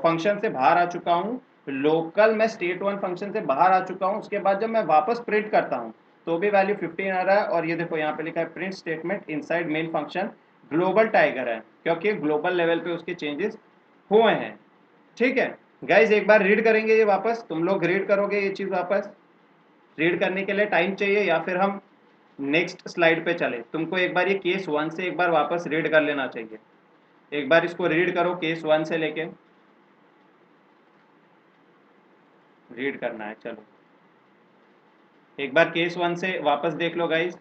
फंक्शन से बाहर आ चुका हूँ, लोकल मैं स्टेट वन फंक्शन से बाहर आ चुका हूँ, उसके बाद जब मैं वापस प्रिंट करता हूँ तो भी वैल्यू 15 आ रहा है। और ये देखो यहाँ पे लिखा है print statement inside main function global tiger है, क्योंकि ग्लोबल लेवल पे उसके चेंजेस हुए हैं। ठीक है गाइज, एक बार रीड करेंगे ये वापस, तुम लोग रीड करोगे ये चीज वापस। रीड करने के लिए टाइम चाहिए या फिर हम नेक्स्ट स्लाइड पे चले? तुमको एक बार ये केस वन से एक बार वापस रीड कर लेना चाहिए। एक बार इसको रीड करो, केस वन से लेके रीड करना है। चलो एक बार केस वन से वापस देख लो गाइज।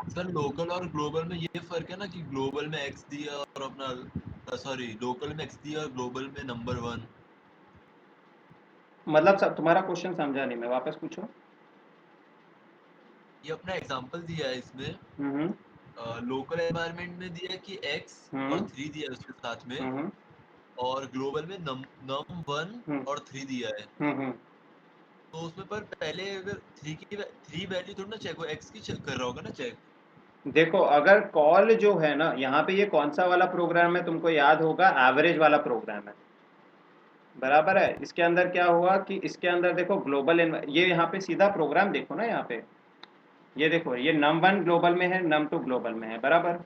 सर लोकल और ग्लोबल में ये फर्क है ना कि ग्लोबल में एक्स दिया और अपना सॉरी लोकल में एक्स दिया और ग्लोबल में नंबर 1।
मतलब सब तुम्हारा क्वेश्चन समझा नहीं मैं, वापस पूछो।
ये अपना एग्जांपल दिया है इसमें,
हम्म
लोकल एनवायरनमेंट में दिया है कि एक्स और
हम्म
3 दिया है उसके साथ में,
हम्म
और ग्लोबल में नम 1
हम्म
और 3 दिया है।
हम्म।
तो उसमें पर पहले अगर 3 वैल्यू थोड़ी ना चेक हो, एक्स की चेक कर रहा होगा ना चेक।
देखो अगर कॉल जो है ना, यहाँ पे ये कौन सा वाला प्रोग्राम है तुमको याद होगा, एवरेज वाला प्रोग्राम है, बराबर है। इसके अंदर क्या हुआ कि इसके अंदर देखो ग्लोबल, ये यहाँ पे सीधा प्रोग्राम देखो ना, यहाँ पे ये देखो, ये num1 ग्लोबल में है, num2 ग्लोबल में है, बराबर।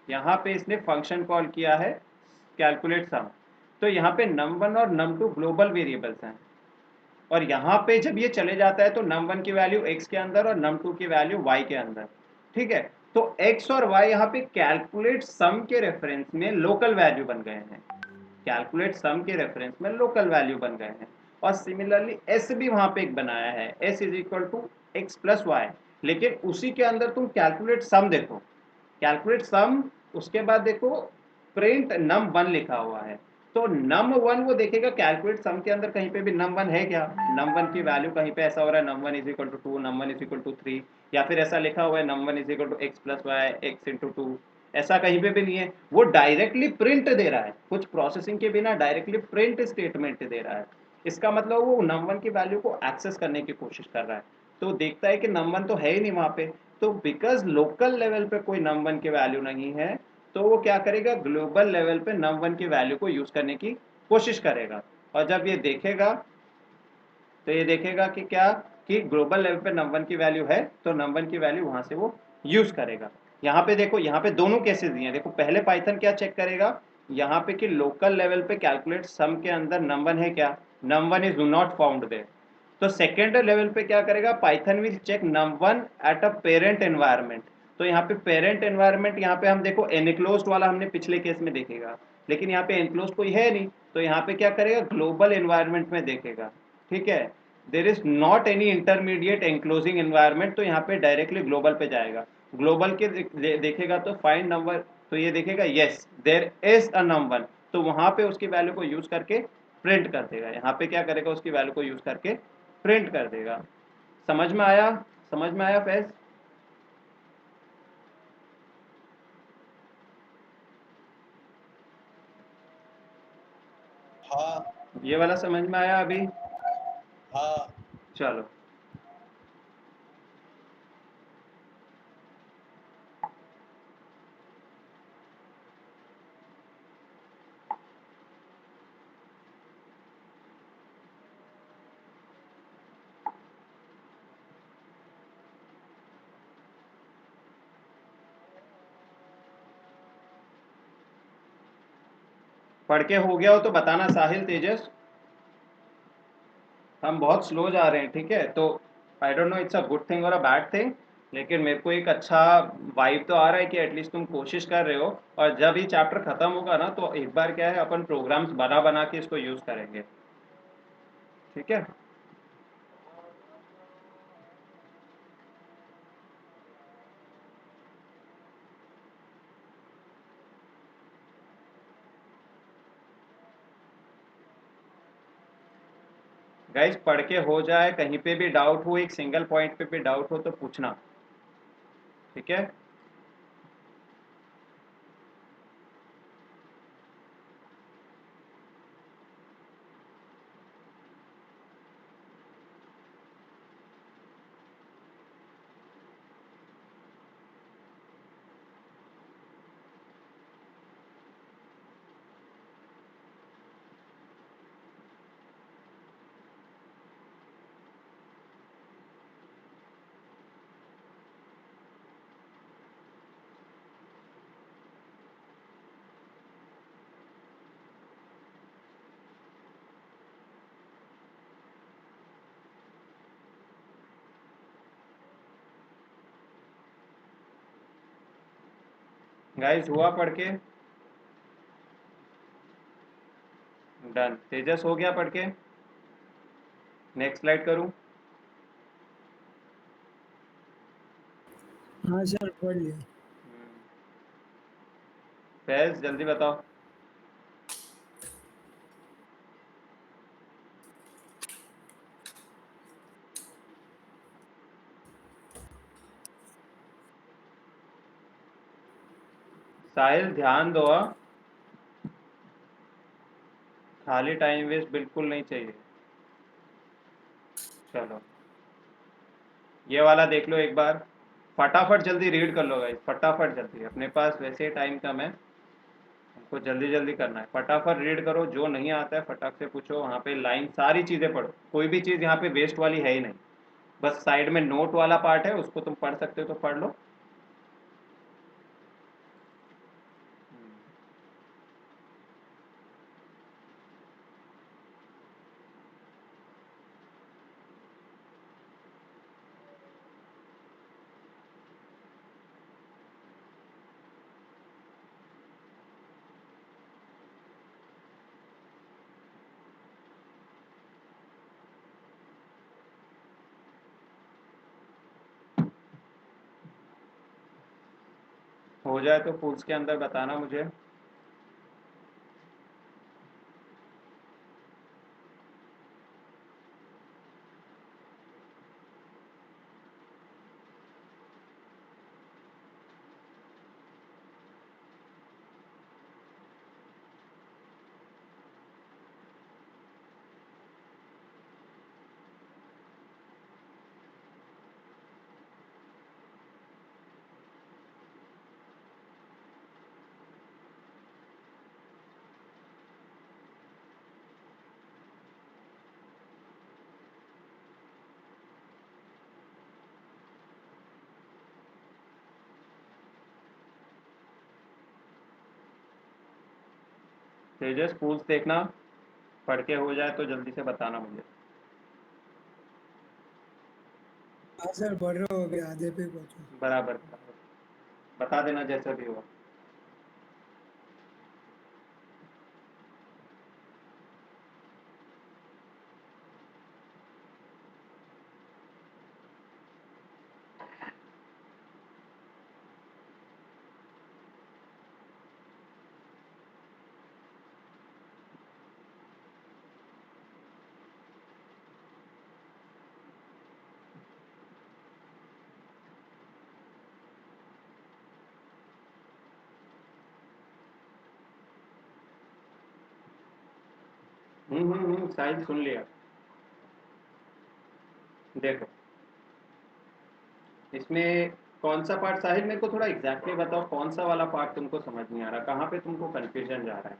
यहाँ पे इसने फंक्शन कॉल किया है कैलकुलेट सम, तो यहाँ पे num1 और num2 ग्लोबल वेरिएबल्स हैं, और यहाँ पे जब ये चले जाता है तो num1 की वैल्यू x के अंदर और num2 की वैल्यू y के अंदर, ठीक है। तो x और y यहाँ पे कैलकुलेट सम के रेफरेंस में लोकल वैल्यू बन गए हैं, कैलकुलेट सम के रेफरेंस में लोकल वैल्यू बन गए हैं। और सिमिलरली s भी वहां पे एक बनाया है, s is equal to x plus y, लेकिन उसी के अंदर तुम कैलकुलेट सम देखो, कैलकुलेट सम, उसके बाद देखो प्रिंट num1 लिखा हुआ है, तो num1 वो देखेगा कैलकुलेट सम के अंदर कहीं पे भी num1 है क्या, num1 की वैल्यू कहीं पे ऐसा हो रहा है num1 is equal to 2, num1 is equal to 3, या फिर ऐसा लिखा हुआ है num1 is equal to x plus y x into 2, ऐसा कहीं पे भी नहीं है। वो डायरेक्टली प्रिंट दे रहा है, कुछ प्रोसेसिंग के बिना डायरेक्टली प्रिंट स्टेटमेंट दे रहा है। इसका मतलब वो num1 की वैल्यू को एक्सेस करने की कोशिश कर रहा है, तो देखता है कि num1 तो है ही नहीं वहां पे, तो बिकॉज लोकल लेवल पे कोई num1 की वैल्यू नहीं है, तो वो क्या करेगा, ग्लोबल लेवल पे num1 की वैल्यू को यूज करने की कोशिश करेगा। और जब ये देखेगा तो ये देखेगा कि क्या, कि ग्लोबल लेवल पे num1 की वैल्यू है, तो num1 की वैल्यू वहां से वो यूज करेगा। यहाँ पे देखो, यहाँ पे दोनों केसेस दिए हैं, देखो पहले पाइथन क्या चेक करेगा, यहाँ पे कि लोकल लेवल पे कैलकुलेट सम के अंदर num1 है क्या, num1 is not found there. तो सेकेंड लेवल पे क्या करेगा, Python will check num1 at a parent environment. तो यहाँ पे पेरेंट एनवायरनमेंट, यहाँ पे हम देखो एनक्लोज्ड वाला हमने पिछले केस में देखेगा, लेकिन यहाँ पे एनक्लोज्ड कोई है नहीं, तो यहाँ पे क्या करेगा, ग्लोबल एनवायरनमेंट में देखेगा, ठीक है। There is not any intermediate enclosing environment, तो यहाँ पे डायरेक्टली ग्लोबल पे जाएगा, ग्लोबल के देखेगा तो फाइंड नंबर, तो ये देखेगा yes there is a number, तो वहां पे उसकी वैल्यू को यूज करके प्रिंट कर देगा, यहाँ पे क्या करेगा, उसकी वैल्यू को यूज करके प्रिंट कर देगा। समझ में आया, समझ में आया फैज?
हाँ
ये वाला समझ में आया अभी?
हाँ।
चलो, पढ़ के हो गया हो तो बताना साहिल, तेजस, हम बहुत स्लो जा रहे हैं, ठीक है। तो I don't know it's a good thing और अ बैड थिंग, लेकिन मेरे को एक अच्छा वाइब तो आ रहा है कि एटलीस्ट तुम कोशिश कर रहे हो, और जब ये चैप्टर खत्म होगा ना, तो एक बार क्या है, अपन प्रोग्राम्स बना बना के इसको यूज करेंगे, ठीक है। गाइस पढ़ के हो जाए, कहीं पे भी डाउट हो, एक सिंगल पॉइंट पे भी डाउट हो तो पूछना, ठीक है। गाइस हुआ पढ़ के? डन। तेजस हो गया पढ़ के? नेक्स्ट स्लाइड करूं?
हाँ सर पढ़ लिया।
फैज जल्दी बताओ। साहिल ध्यान दो, हाँ? खाली टाइम वेस्ट बिल्कुल नहीं चाहिए। चलो, ये वाला देख लो एक बार, फटाफट जल्दी रीड कर लो गाइस, फटाफट जल्दी, अपने पास वैसे टाइम कम है, हमको जल्दी जल्दी करना है, फटाफट रीड करो, जो नहीं आता है फटाक से पूछो, वहाँ पे लाइन सारी चीज़ें पढ़ो, कोई भी चीज़ यहाँ पे वेस्ट वाली है ही नहीं, बस साइड में नोट वाला पार्ट है उसको तुम पढ़ सकते हो तो पढ़ लो। हो जाए तो पूछ के अंदर बताना मुझे। तेजस पूछ देखना, पढ़ के हो जाए तो जल्दी से बताना मुझे।
हाँ सर, बढ़ रहा हो गया, आधे पे पहुंचो।
बराबर बराबर, बता देना जैसा भी हो। साहिल सुन लिया। देखो इसमें कौन सा पार्ट, साहिल मेरे को थोड़ा एग्जैक्टली बताओ कौन सा वाला पार्ट तुमको समझ नहीं आ रहा, कहाँ पे तुमको कंफ्यूजन जा रहा है,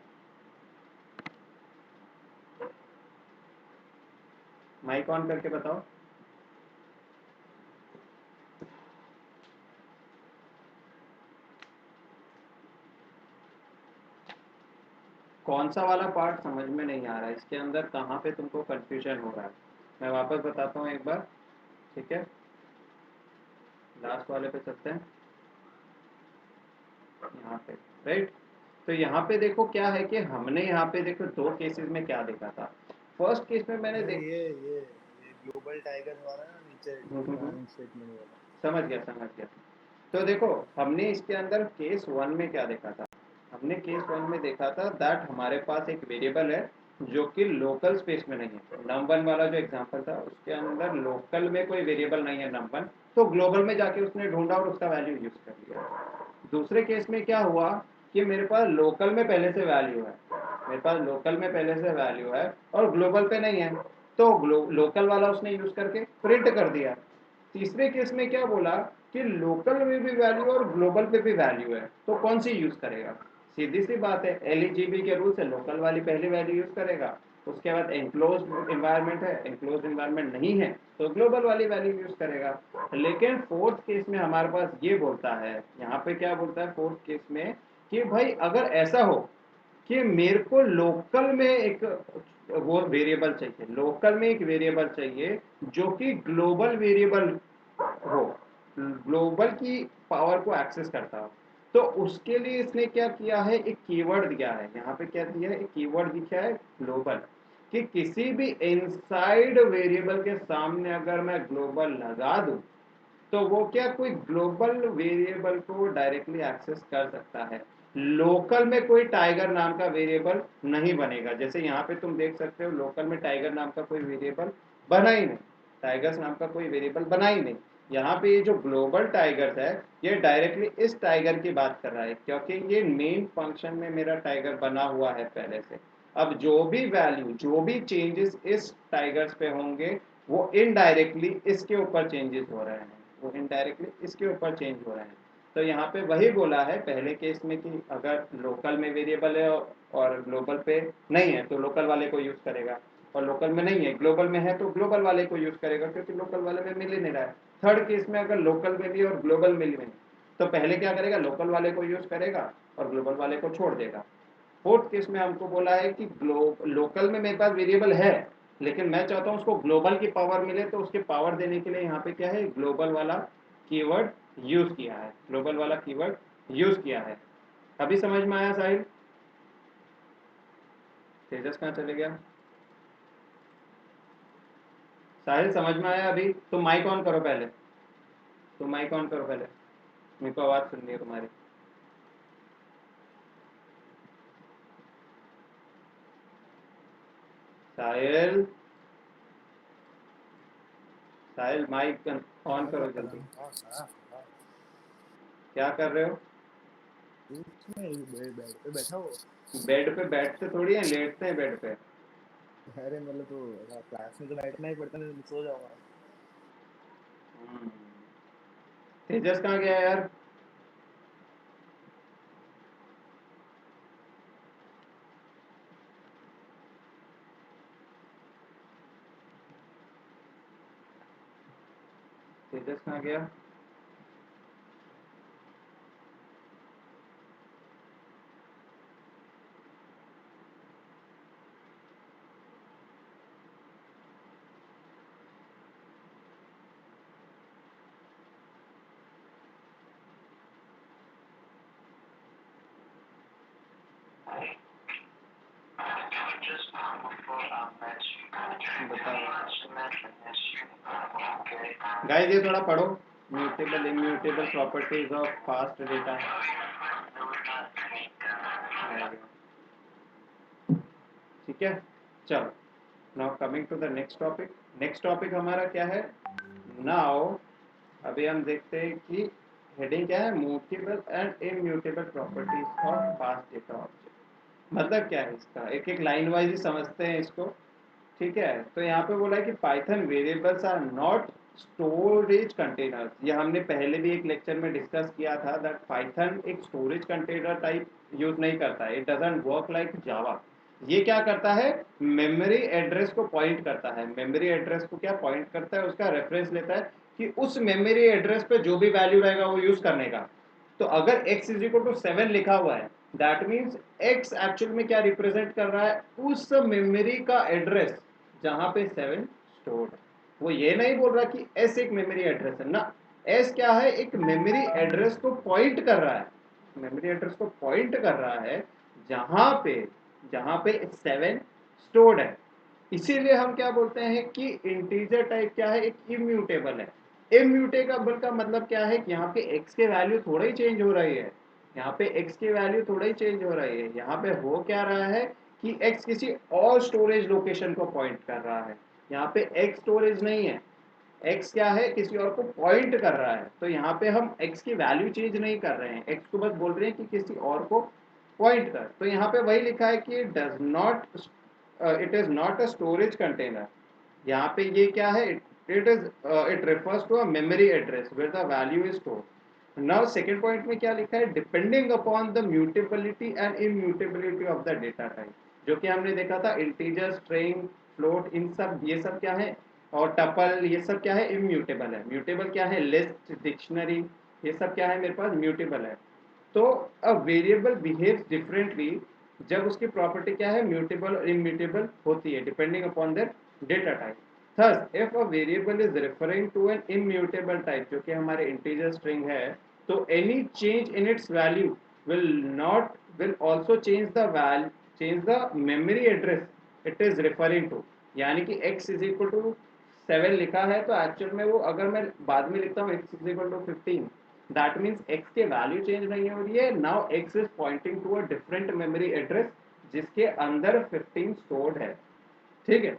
माइक ऑन करके बताओ। कौन सा वाला पार्ट समझ में नहीं आ रहा है, इसके अंदर कहाँ पे तुमको कंफ्यूजन हो रहा है, मैं वापस बताता हूँ एक बार, ठीक है। लास्ट वाले पे चलते हैं, यहाँ पे, राइट। तो यहाँ पे देखो क्या है कि हमने यहाँ पे देखो दो केसेस में क्या देखा था। फर्स्ट केस में मैंने
सर
देख
ये ग्लोबल टाइगर वाला ना, नीचे डिफाइनिंग स्टेटमेंट वाला।
समझ गया। तो देखो हमने इसके अंदर केस वन में क्या देखा था, हमने केस वन में देखा था दैट हमारे पास एक वेरिएबल है जो कि लोकल स्पेस में नहीं है, नम1 वाला जो एग्जांपल था उसके अंदर लोकल में कोई वेरिएबल नहीं है नम1, तो ग्लोबल में जाके उसने ढूंढा और उसका वैल्यू यूज कर लिया। दूसरे केस में क्या हुआ कि मेरे पास लोकल में पहले से वैल्यू है, मेरे पास लोकल में पहले से वैल्यू है और ग्लोबल पे नहीं है, तो लोकल वाला उसने यूज करके प्रिंट कर दिया। तीसरे केस में क्या बोला कि लोकल में भी वैल्यू और ग्लोबल पे भी वैल्यू है, तो कौन सी यूज करेगा, सीधी सी बात है, एलईजीबी के रूल से लोकल वाली पहली वैल्यू यूज करेगा, उसके बाद एनक्लोज्ड इन्वायरमेंट है, एनक्लोज्ड इन्वायरमेंट नहीं है तो ग्लोबल वाली वैल्यू यूज करेगा। लेकिन फोर्थ केस में हमारे पास ये बोलता है, यहाँ पे क्या बोलता है फोर्थ केस में कि भाई अगर ऐसा हो कि मेरे को लोकल में एक वो वेरिएबल चाहिए, लोकल में एक वेरिएबल चाहिए जो कि ग्लोबल वेरिएबल हो, ग्लोबल की पावर को एक्सेस करता हो, तो उसके लिए इसने क्या किया है, एक कीवर्ड दिया है, यहाँ पे क्या दिया है, एक कीवर्ड दिया है ग्लोबल, कि किसी भी इनसाइड वेरिएबल के सामने अगर मैं ग्लोबल लगा दूं तो वो क्या कोई ग्लोबल वेरिएबल को डायरेक्टली एक्सेस कर सकता है, लोकल में कोई टाइगर नाम का वेरिएबल नहीं बनेगा। जैसे यहाँ पे तुम देख सकते हो लोकल में टाइगर नाम का कोई वेरिएबल बना ही नहीं, टाइगर्स नाम का कोई वेरिएबल बना ही नहीं। यहाँ पे ये जो ग्लोबल टाइगर्स है ये डायरेक्टली इस टाइगर की बात कर रहा है, क्योंकि ये मेन फंक्शन में मेरा टाइगर बना हुआ है पहले से। अब जो भी वैल्यू, जो भी चेंजेस इस टाइगर्स पे होंगे वो इनडायरेक्टली इसके ऊपर चेंजेस हो रहे हैं, वो इनडायरेक्टली इसके ऊपर चेंज हो रहे हैं। तो यहाँ पे वही बोला है पहले केस में कि अगर लोकल में वेरिएबल है और ग्लोबल पे नहीं है तो लोकल वाले को यूज़ करेगा, और लोकल में नहीं है ग्लोबल में है तो ग्लोबल वाले को यूज़ करेगा, क्योंकि लोकल वाले में मिल ही नहीं रहा है। थर्ड केस में अगर लोकल में भी और ग्लोबल में भी तो पहले क्या करेगा, लोकल वाले को यूज़ करेगा और ग्लोबल वाले को छोड़ देगा। फोर्थ केस में हमको बोला है कि लोकल में मेरे पास वेरिएबल है लेकिन मैं चाहता हूँ उसको ग्लोबल की पावर मिले, तो उसके पावर देने के लिए यहाँ पे क्या है, ग्लोबल वाला कीवर्ड यूज किया है, ग्लोबल वाला कीवर्ड यूज किया है। अभी समझ में आया साहिल? तेजस कहाँ चले गया? साहिल समझ में आया अभी? तो माइक ऑन करो पहले, तो माइक ऑन करो पहले, मेरे को आवाज सुननी है तुम्हारी। साहिल, साहिल माइक ऑन करो जल्दी। क्या कर रहे हो?
बेड पे बैठा हो।
बेड पे बैठते थोड़ी है, लेटते हैं बेड पे।
अरे मतलब तो क्लास में तो बैठना ही पड़ता, नहीं तो सो जाऊंगा।
तेजस कहाँ गया यार? तेजस कहाँ गया? गाइस ये थोड़ा पढ़ो, mutable immutable properties of fast data. ठीक है, चलो now coming to the next topic. Next topic हमारा क्या है नाउ? अभी हम देखते हैं कि हेडिंग क्या है, mutable and immutable properties of fast data object. मतलब क्या है इसका, एक एक लाइन वाइज ही समझते हैं इसको। ठीक है, तो यहाँ पे बोला है कि Python variables are not storage containers. ये हमने पहले भी एक लेक्चर में डिस्कस किया था दैट पाइथन एक स्टोरेज कंटेनर टाइप यूज नहीं करता है, it doesn't work like Java. ये क्या करता है, मेमोरी एड्रेस को पॉइंट करता है। मेमोरी एड्रेस को क्या पॉइंट करता है, उसका रेफरेंस लेता है कि उस मेमोरी एड्रेस पे जो भी वैल्यू रहेगा वो यूज करने का। तो अगर x इज इक्वल टू 7 लिखा हुआ है, दैट मीन्स x एक्चुअल में क्या रिप्रेजेंट कर रहा है, उस मेमोरी का एड्रेस जहां पे 7 स्टोर्ड है। वो ये नहीं बोल रहा कि s एक मेमोरी एड्रेस है ना, s क्या है, एक मेमोरी एड्रेस को पॉइंट कर रहा है, मेमोरी एड्रेस को पॉइंट कर रहा है जहां पे 7 स्टोर्ड है। इसीलिए हम क्या बोलते हैं कि इंटीजर टाइप क्या है, एक इम्यूटेबल है। इम्यूटेबल का मतलब क्या है कि यहाँ पे x के वैल्यू थोड़ा ही चेंज हो रही है, यहाँ पे x की वैल्यू थोड़ा ही चेंज हो रही है। यहाँ पे हो क्या रहा है कि x किसी और स्टोरेज लोकेशन को पॉइंट कर रहा है, यहाँ पे x स्टोरेज नहीं है, x क्या है, किसी और को पॉइंट कर रहा है। तो यहाँ पे हम x की वैल्यू चेंज नहीं कर रहे हैं, x को बस बोल रहे हैं कि किसी और को पॉइंट कर। तो यहाँ पे वही लिखा है कि does not, it is not a storage container. यहाँ पे ये क्या है, it refers to a memory address where the value is stored. Now second point में क्या लिखा है, depending upon the mutability and immutability of the data type. जो कि हमने देखा था इंटीजर, स्ट्रिंग, फ्लोट, इन सब ये सब क्या है, और टपल ये सब क्या है, इम्यूटेबल है। म्यूटेबल क्या है, लिस्ट, डिक्शनरी, ये सब क्या है मेरे पास, म्यूटेबल है। तो अ वेरिएबल बिहेव्स डिफरेंटली जब उसकी प्रॉपर्टी क्या है, म्यूटेबल और इम्यूटेबल होती है, depending upon their data type. Thus if a variable is referring to an immutable type, जो कि हमारे इंटीजर स्ट्रिंग है, तो any change in its value will also change the memory address it is referring to. यानी कि x is equal to 7 लिखा है, तो एक्चुअल में वो अगर मैं बाद में लिखता हूँ x is equal to 15, that means x के वैल्यू चेंज नहीं हो रही है। Now x is pointing to a different memory address जिसके अंदर 15 स्टोर्ड है। ठीक है,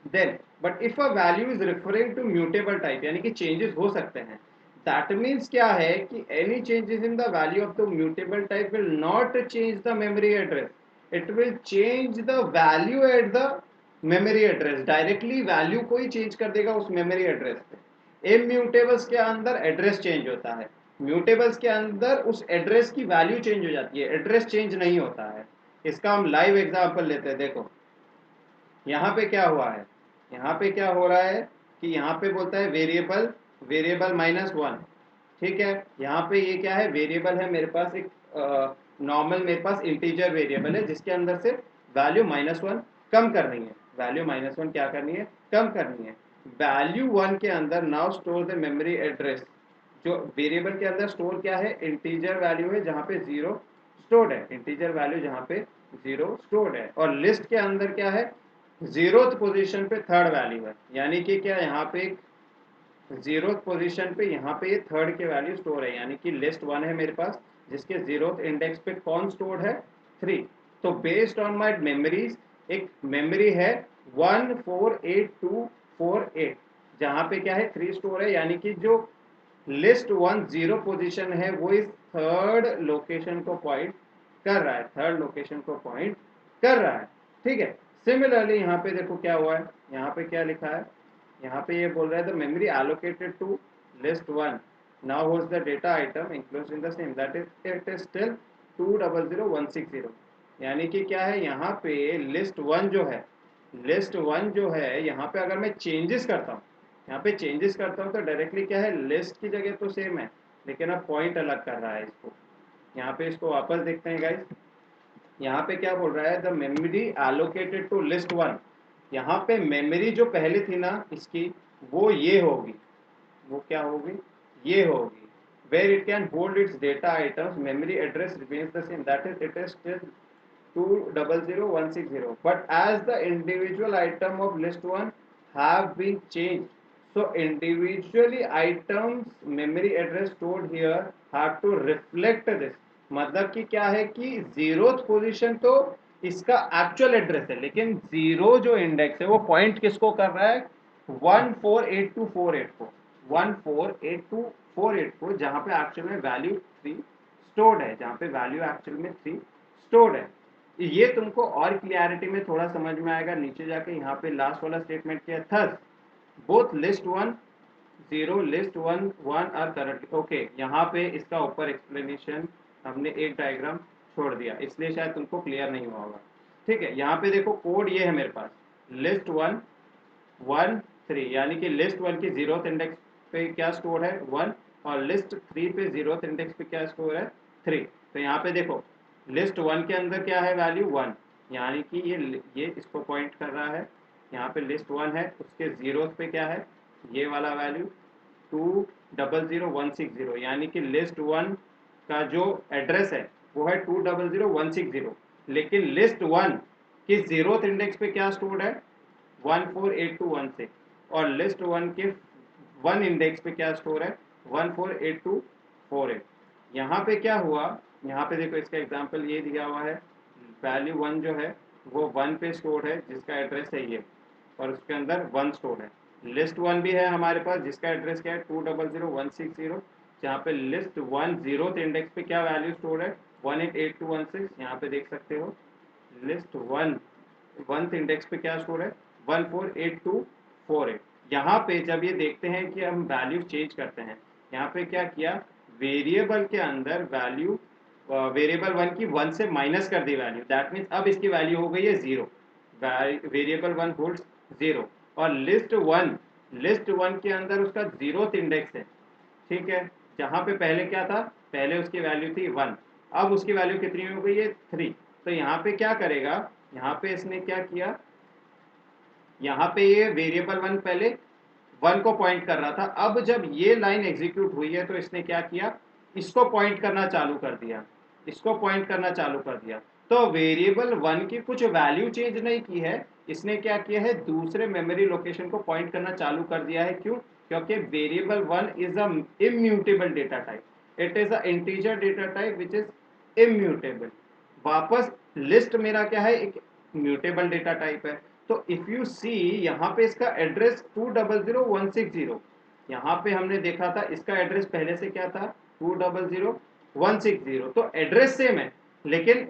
then but if a value is referring to mutable type, यानी कि चेंजेस हो सकते हैं, दैट मीन्स क्या है कि any changes in the value of the mutable type will not change the memory address, it will change the value at the memory address. Directly value को ही change कर देगा उस मेमोरी एड्रेस पे। इम्यूटेबल्स के अंदर एड्रेस चेंज होता है, म्यूटेबल्स के अंदर उस एड्रेस की वैल्यू चेंज हो जाती है, एड्रेस चेंज नहीं होता है। इसका हम लाइव एग्जांपल लेते हैं। देखो यहाँ पे क्या हुआ है, यहाँ पे क्या हो रहा है कि यहाँ पे बोलता है वेरिएबल वेरिएबल -1, ठीक है। यहाँ पे ये क्या है, वेरिएबल है मेरे पास, एक नॉर्मल मेरे पास इंटीजर वेरिएबल है जिसके अंदर से वैल्यू -1 कम करनी है, वैल्यू -1 क्या करनी है, कम करनी है। वैल्यू 1 के अंदर now store the memory address, जो वेरिएबल के अंदर स्टोर क्या है, इंटीजर वैल्यू है जहाँ पे 0 स्टोर्ड है, इंटीजर वैल्यू जहाँ पे 0 स्टोर्ड है। और लिस्ट के अंदर क्या है, 0th पोजीशन पे थर्ड वैल्यू है, यानी कि क्या यहाँ पे 0th पोजीशन पे यहाँ पे ये थर्ड के वैल्यू स्टोर है, यानी कि लिस्ट 1 है मेरे पास जिसके 0th इंडेक्स पे कौन स्टोर है, 3। तो बेस्ड ऑन माय मेमोरीज एक मेमोरी है 148248 जहाँ पे क्या है 3 स्टोर है, यानी कि जो लिस्ट 1 0 पोजीशन है वो इस थर्ड लोकेशन को पॉइंट कर रहा है, थर्ड लोकेशन को पॉइंट कर रहा है, ठीक है। सिमिलरली यहाँ पे देखो क्या हुआ है, यहाँ पे क्या लिखा है, यहाँ पे ये बोल रहा है the memory allocated to list 1 now holds the data item includes in the same that is it is still 200160, यानी कि क्या है, यहाँ पे लिस्ट 1 जो है, लिस्ट 1 जो है यहाँ पे अगर मैं चेंजेस करता हूँ, यहाँ पे चेंजेस करता हूँ तो डायरेक्टली क्या है, लिस्ट की जगह तो सेम है लेकिन अब पॉइंट अलग कर रहा है इसको। यहाँ पे इसको वापस देखते हैं गाइस, यहाँ पे क्या बोल रहा है, the memory allocated to list 1, यहाँ पे मेमोरी जो पहले थी ना इसकी, वो ये होगी, वो क्या होगी, ये होगी, where it can hold its data items memory address remains the same, that is it is still 200160, but as the individual item of list 1 have been changed, so individually items memory address stored here have to reflect this। मतलब कि क्या है कि 0th position तो इसका actual address है, लेकिन 0 जो इंडेक्स है वो पॉइंट किसको कर रहा है, 148248 को, 148248 को, जहां पे एक्चुअल में वैल्यू 3 स्टोर्ड है, जहां पे वैल्यू एक्चुअल में 3 स्टोर्ड है। ये तुमको और क्लियरिटी में थोड़ा समझ में आएगा नीचे जाके, यहाँ पे लास्ट वाला स्टेटमेंट क्या है, thus both list 1 0 list 1 1 are correctly okay. यहाँ पे इसका ऊपर एक्सप्लेनेशन हमने एक डायग्राम छोड़ दिया, इसलिए शायद तुमको क्लियर नहीं हुआ होगा, ठीक है। यहाँ पे देखो कोड ये है मेरे पास, लिस्ट 1 1 3, यानी कि लिस्ट 1 की 0th इंडेक्स पे क्या स्टोर है 1, और लिस्ट 3 पे 0th इंडेक्स पे क्या स्टोर है 3। तो यहाँ पे देखो लिस्ट 1 के अंदर क्या है, वैल्यू 1, यानी कि ये इसको पॉइंट कर रहा है। यहाँ पे लिस्ट 1 है, उसके 0th पे क्या है, ये वाला वैल्यू 200160, यानी कि लिस्ट 1 का जो एड्रेस है वो है 200160, लेकिन लिस्ट 1 की 0th इंडेक्स पे क्या स्टोर्ड है 148216, और लिस्ट 1 के 1 इंडेक्स पे क्या स्टोर है 148248। यहाँ पे क्या हुआ, यहाँ पे देखो इसका एग्जांपल ये दिया हुआ है, वैल्यू 1 जो है वो 1 पे स्टोर है जिसका एड्रेस है ये, और उसके अंदर 1 स्टोर है। लिस्ट 1 भी है हमारे पास जिसका एड्रेस क्या है 200160, जहाँ पे लिस्ट 1 0th इंडेक्स पे क्या वैल्यू स्टोर है 188216, यहाँ पे देख सकते हो लिस्ट 1 1th इंडेक्स पे क्या स्टोर है 148248। यहाँ पे जब ये देखते हैं कि हम वैल्यू चेंज करते हैं, यहाँ पे क्या किया, वेरिएबल के अंदर वैल्यू वेरिएबल 1 की 1 से माइनस कर दी वैल्यू, दैट मीन्स अब इसकी वैल्यू हो गई है 0, वेरिएबल 1 होल्ड्स 0, और लिस्ट 1 के अंदर उसका 0th इंडेक्स है, ठीक है, जहाँ पे पहले क्या था, पहले उसकी वैल्यू थी 1, अब उसकी वैल्यू कितनी हो गई है 3। तो यहाँ पे क्या करेगा, यहाँ पे इसने क्या किया, यहाँ पे ये वेरिएबल 1 पहले 1 को पॉइंट कर रहा था, अब जब ये लाइन एग्जीक्यूट हुई है तो इसने क्या किया, इसको पॉइंट करना चालू कर दिया, इसको पॉइंट करना चालू कर दिया। तो वेरिएबल 1 की कुछ वैल्यू चेंज नहीं की है, इसने क्या किया है, दूसरे मेमोरी लोकेशन को पॉइंट करना चालू कर दिया है। क्यों, क्योंकि variable 1 is a immutable data type, it is a integer data type which is immutable. वापस लिस्ट मेरा क्या है, एक म्यूटेबल डेटा टाइप है। तो इफ यू सी यहाँ पे इसका एड्रेस 200160, यहाँ पे हमने देखा था इसका एड्रेस पहले से क्या था 200160, तो एड्रेस सेम है, लेकिन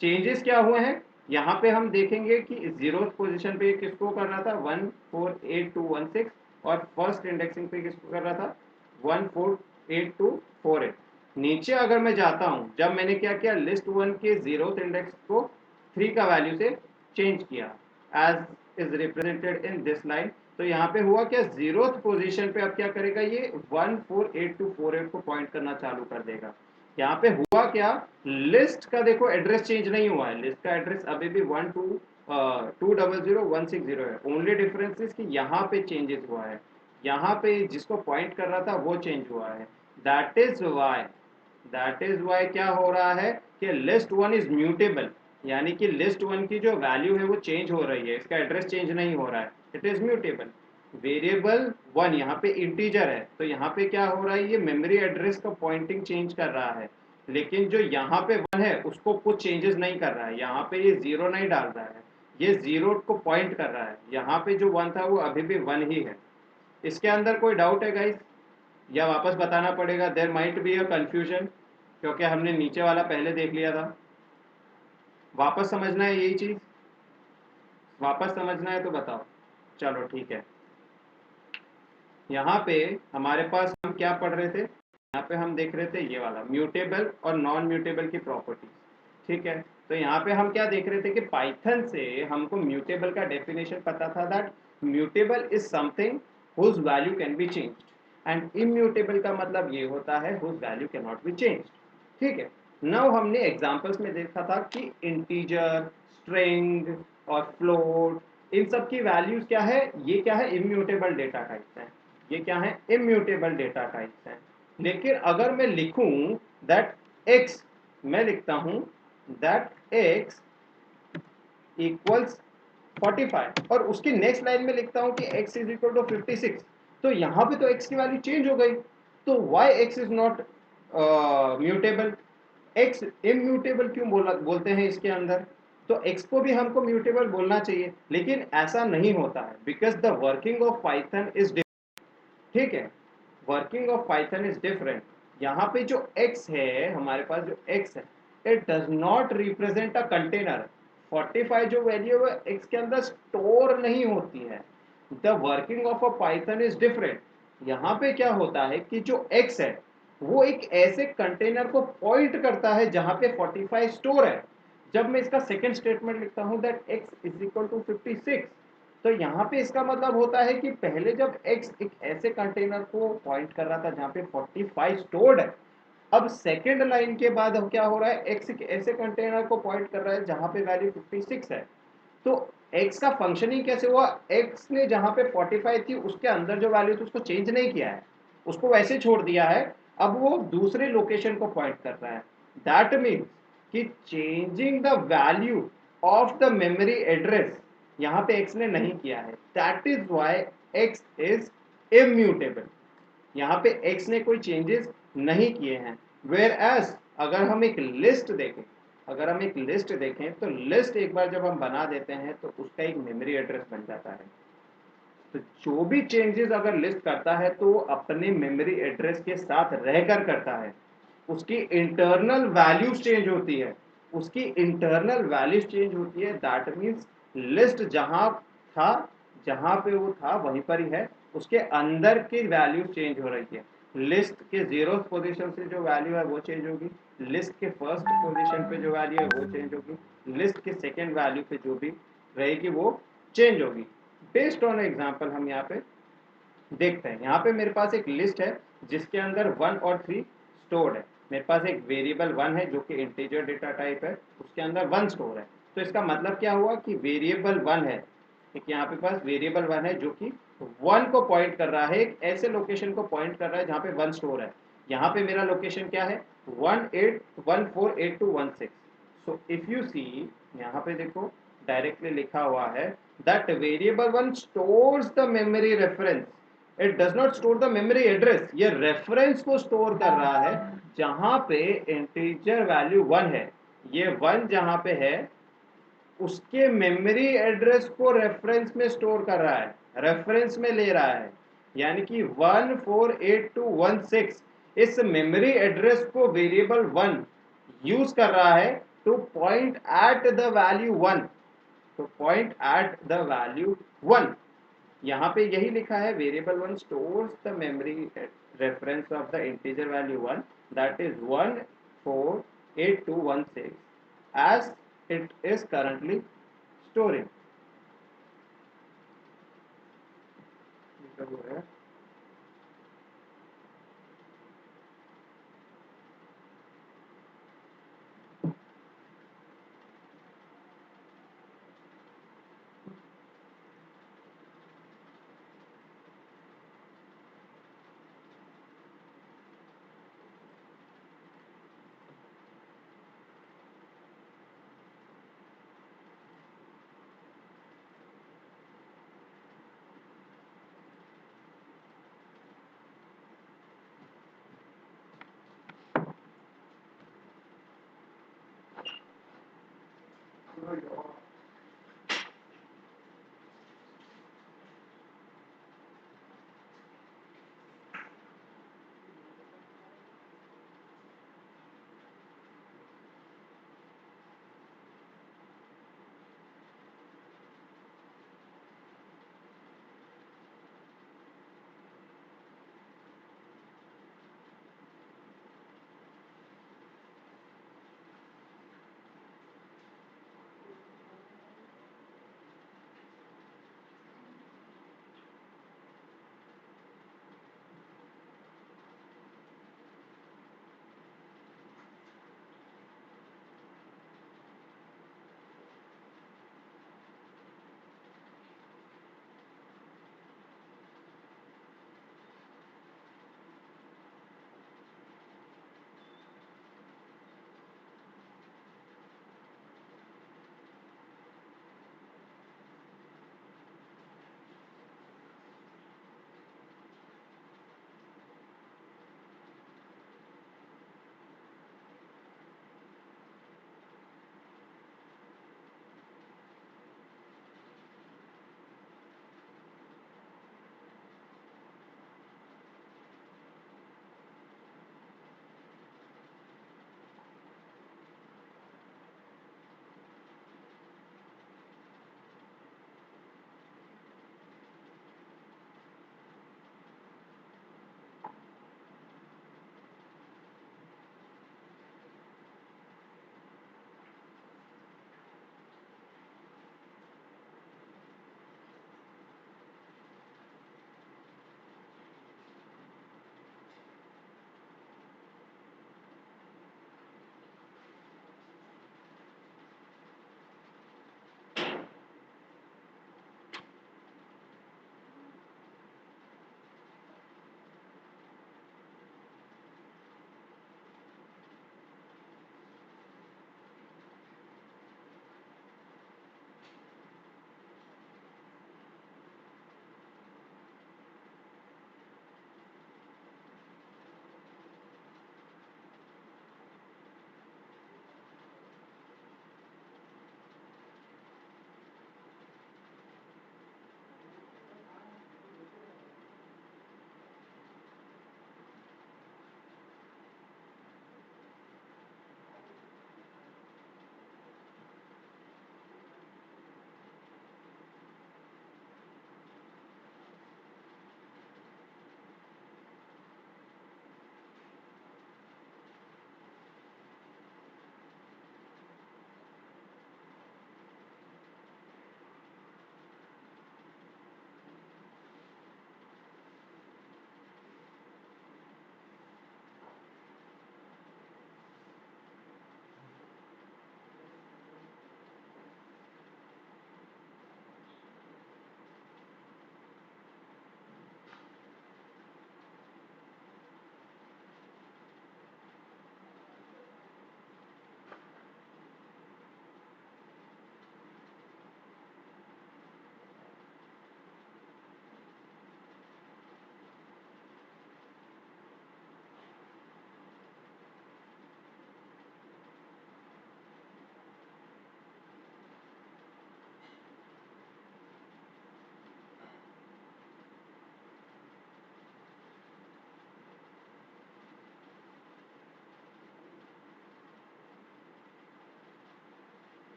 चेंजेस क्या हुए हैं, यहाँ पे हम देखेंगे कि 0th पोजीशन पे किसको कर रहा था 148216, और फर्स्ट इंडेक्सिंग पे किसको कर रहा था 148248। नीचे अगर मैं जाता हूं, जब मैंने क्या किया लिस्ट 1 के 0th इंडेक्स को 3 का वैल्यू से चेंज किया as is represented in this line, तो यहाँ पे हुआ क्या 0th पोजीशन पे अब क्या करेगा ये 148248 को पॉइंट करना चालू कर देगा। यहाँ पे हुआ क्या लिस्ट का देखो एड्रेस चेंज नहीं हुआ है, लिस्ट का एड्रेस अभी भी 1200160 है। ओनली डिफरेंस इज कि यहाँ पे चेंजेस हुआ है, यहाँ पे जिसको पॉइंट कर रहा था वो चेंज हुआ है। दैट इज वाई क्या हो रहा है कि लिस्ट 1 इज म्यूटेबल, यानी कि लिस्ट 1 की जो वैल्यू है वो चेंज हो रही है, इसका एड्रेस चेंज नहीं हो रहा है, इट इज म्यूटेबल। वेरिएबल 1 यहाँ पे इंटीजर है, तो यहाँ पे क्या हो रहा है ये मेमोरी एड्रेस का पॉइंटिंग चेंज कर रहा है, लेकिन जो यहाँ पे 1 है उसको कुछ चेंजेस नहीं कर रहा है, यहाँ पे ये 0 नहीं डाल रहा है, ये 0 को पॉइंट कर रहा है। यहाँ पे जो 1 था वो अभी भी 1 ही है। इसके अंदर कोई डाउट है गाइस, या वापस बताना पड़ेगा? There might be a confusion, क्योंकि हमने नीचे वाला पहले देख लिया था। वापस समझना है यही चीज, वापस समझना है तो बताओ। चलो ठीक है, यहाँ पे हमारे पास हम क्या पढ़ रहे थे, यहाँ पे हम देख रहे थे ये वाला म्यूटेबल और नॉन म्यूटेबल की प्रॉपर्टीज। ठीक है, तो यहाँ पे हम क्या देख रहे थे कि पाइथन से हमको म्यूटेबल का डेफिनेशन पता था, that mutable is something whose value can be changed, and immutable का मतलब ये होता है whose value can not be changed. ठीक है, नाउ हमने एग्जांपल्स में देखा था कि इंटीजर, स्ट्रिंग और फ्लोट, इन सब की वैल्यूज क्या है, ये क्या है इम्यूटेबल डेटा टाइप्स हैं, ये क्या है इम्यूटेबल डेटा टाइप्स हैं। लेकिन अगर मैं लिखूं दैट x, मैं लिखता हूं दैट x इक्वल्स 45 और उसकी नेक्स्ट लाइन में लिखता हूं कि x इज इक्वल टू 56, तो यहां पे तो x की वैल्यू चेंज हो गई, तो why x is not mutable? x immutable क्यों बोलते हैं इसके अंदर? तो x को भी हमको म्यूटेबल बोलना चाहिए, लेकिन ऐसा नहीं होता है, because the working of Python is, ठीक है, working of Python is different. यहाँ पे जो x है, हमारे पास जो x है, it does not represent a container. 45 जो वैल्यू है x के अंदर स्टोर नहीं होती है। The working of a Python is different. यहाँ पे क्या होता है कि जो x है वो एक ऐसे कंटेनर को पॉइंट करता है जहां पे 45 स्टोर है। जब मैं इसका सेकंड स्टेटमेंट लिखता हूं that x is equal to 56, तो यहाँ पे इसका मतलब होता है कि पहले जब x एक ऐसे कंटेनर को पॉइंट कर रहा था जहाँ पे 45 स्टोर्ड है, अब सेकेंड लाइन के बाद अब क्या हो रहा है x एक ऐसे कंटेनर को पॉइंट कर रहा है जहाँ पे वैल्यू 56 है। तो x का फंक्शनिंग कैसे हुआ, x ने जहाँ पे 45 थी उसके अंदर जो वैल्यू थी उसको चेंज नहीं किया है, उसको वैसे छोड़ दिया है, अब वो दूसरे लोकेशन को पॉइंट कर रहा है। दैट मीन्स कि changing the value of the memory address यहाँ पे x ने नहीं किया है, that is why x is immutable. यहाँ पे x ने कोई चेंजेस नहीं किए हैं। वेयर एज अगर हम एक लिस्ट देखें, अगर हम एक लिस्ट देखें तो लिस्ट एक बार जब हम बना देते हैं तो उसका एक मेमोरी एड्रेस बन जाता है। तो जो भी चेंजेस अगर लिस्ट करता है तो अपने मेमोरी एड्रेस के साथ रहकर करता है, उसकी इंटरनल वैल्यूज चेंज होती है, उसकी इंटरनल वैल्यूज चेंज होती है। दैट मीन्स लिस्ट जहां था, जहां पे वो था वहीं पर ही है, उसके अंदर की वैल्यू चेंज हो रही है। लिस्ट के 0th पोजीशन से जो वैल्यू है वो चेंज होगी, लिस्ट के फर्स्ट पोजीशन पे जो वैल्यू है वो चेंज होगी, लिस्ट के सेकेंड वैल्यू पे जो भी रहेगी वो चेंज होगी। बेस्ड ऑन एग्जाम्पल हम यहाँ पे देखते हैं। यहाँ पे मेरे पास एक लिस्ट है जिसके अंदर 1 और 3 स्टोर्ड है। मेरे पास एक वेरिएबल 1 है जो कि इंटीजर डेटा टाइप है, उसके अंदर 1 स्टोर है। तो इसका मतलब क्या हुआ कि वेरिएबल 1 है, एक यहाँ पे पास वेरिएबल 1 है जो कि 1 को पॉइंट कर रहा है, एक ऐसे लोकेशन को पॉइंट कर रहा है जहाँ पे 1 स्टोर है। यहाँ पे मेरा लोकेशन क्या है 18148216। सो इफ यू सी, यहाँ पे देखो डायरेक्टली लिखा हुआ है that variable 1 stores the memory reference, it does not store the memory address. ये रेफरेंस को स्टोर कर रहा है जहां पे इंटीजर वैल्यू 1 है। ये 1 जहां पे है उसके मेमोरी एड्रेस को रेफरेंस में स्टोर कर रहा है, रेफरेंस में ले रहा है, यानी कि 148216 इस मेमोरी एड्रेस को वेरिएबल 1 यूज कर रहा है two point at the value 1, two point at the value 1। यहाँ पे यही लिखा है variable one stores the memory reference of the integer value one that is 148216 as it is currently storing.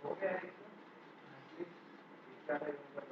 हो गया है इसमें? इसका है ऊपर।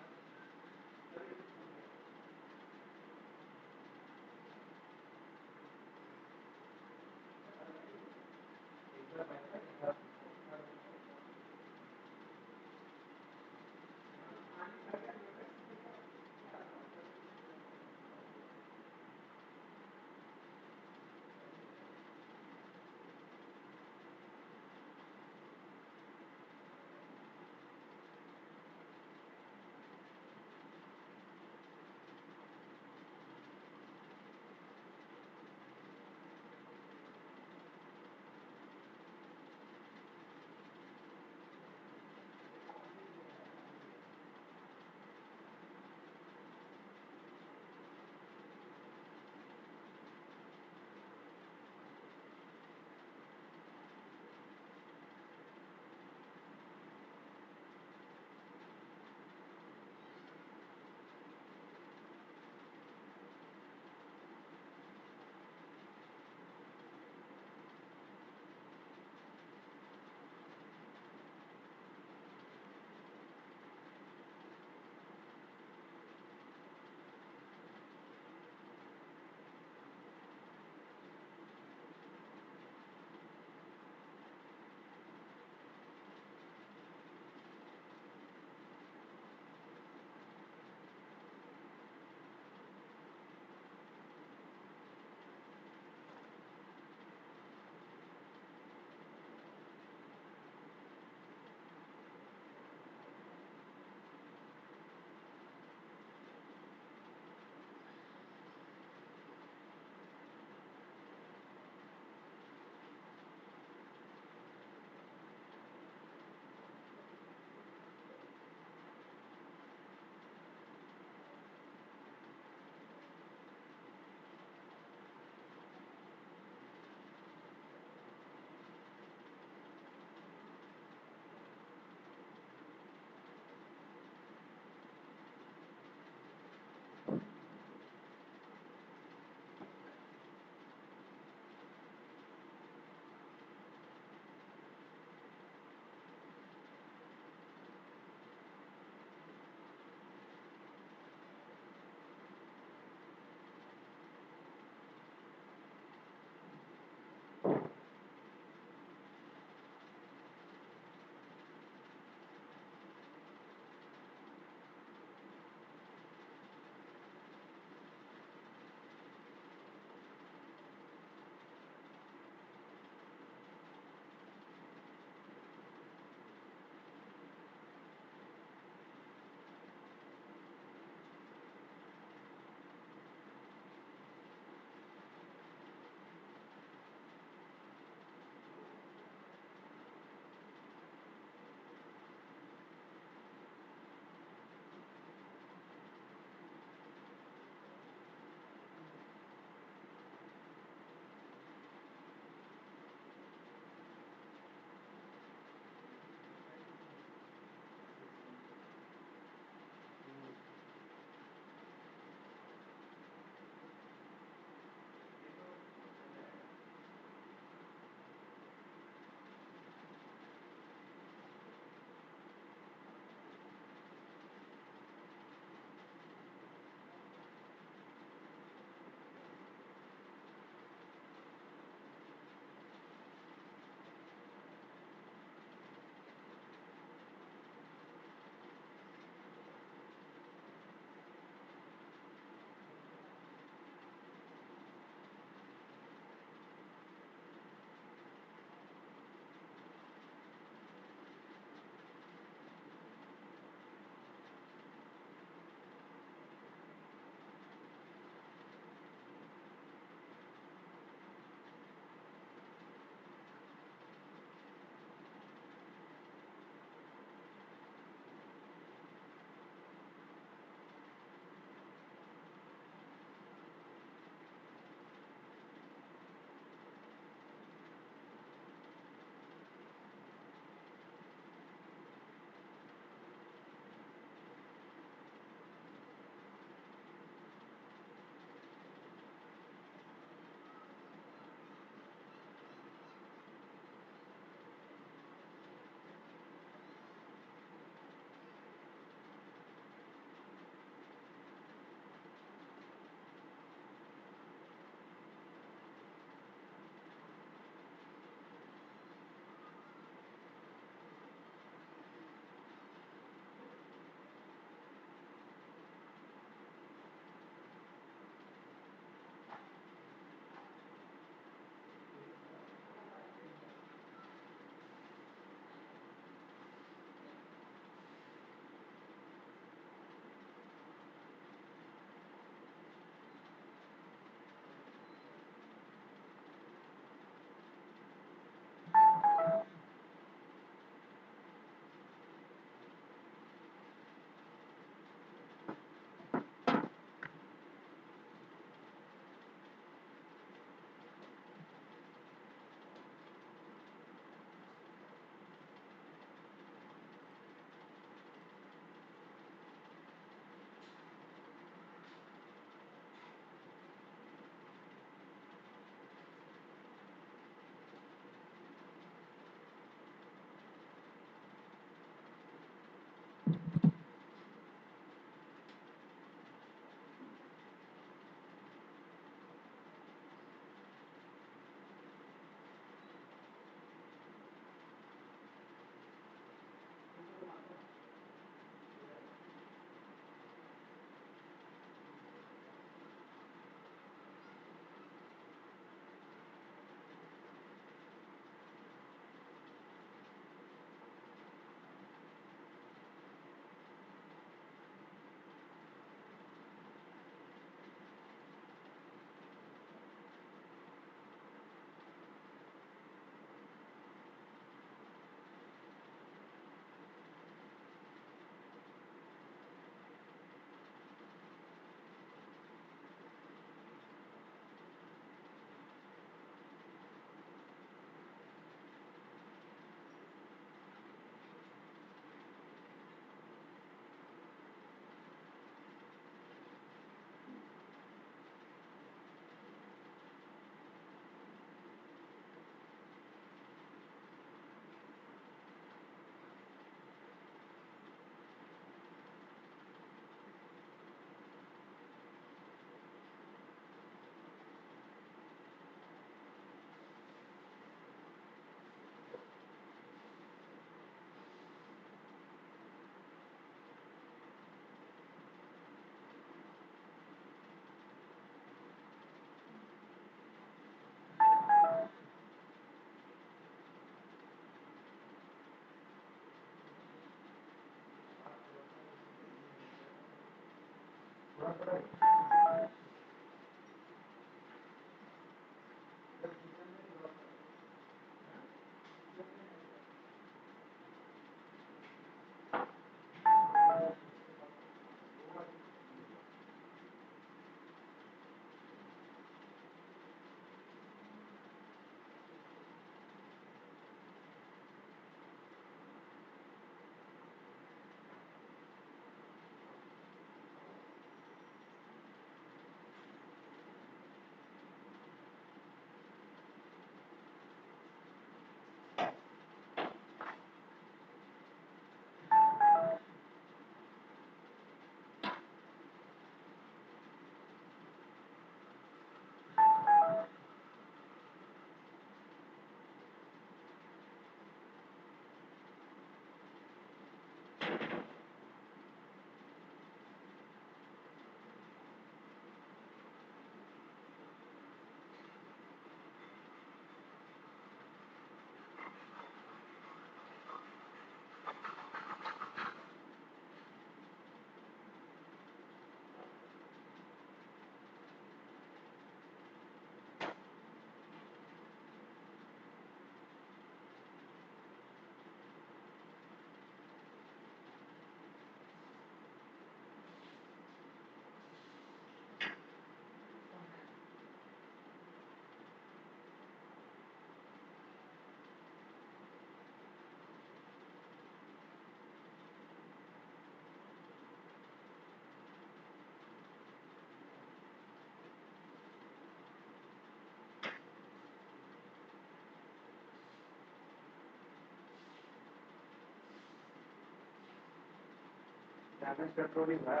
डैमेज कंट्रोलिंग है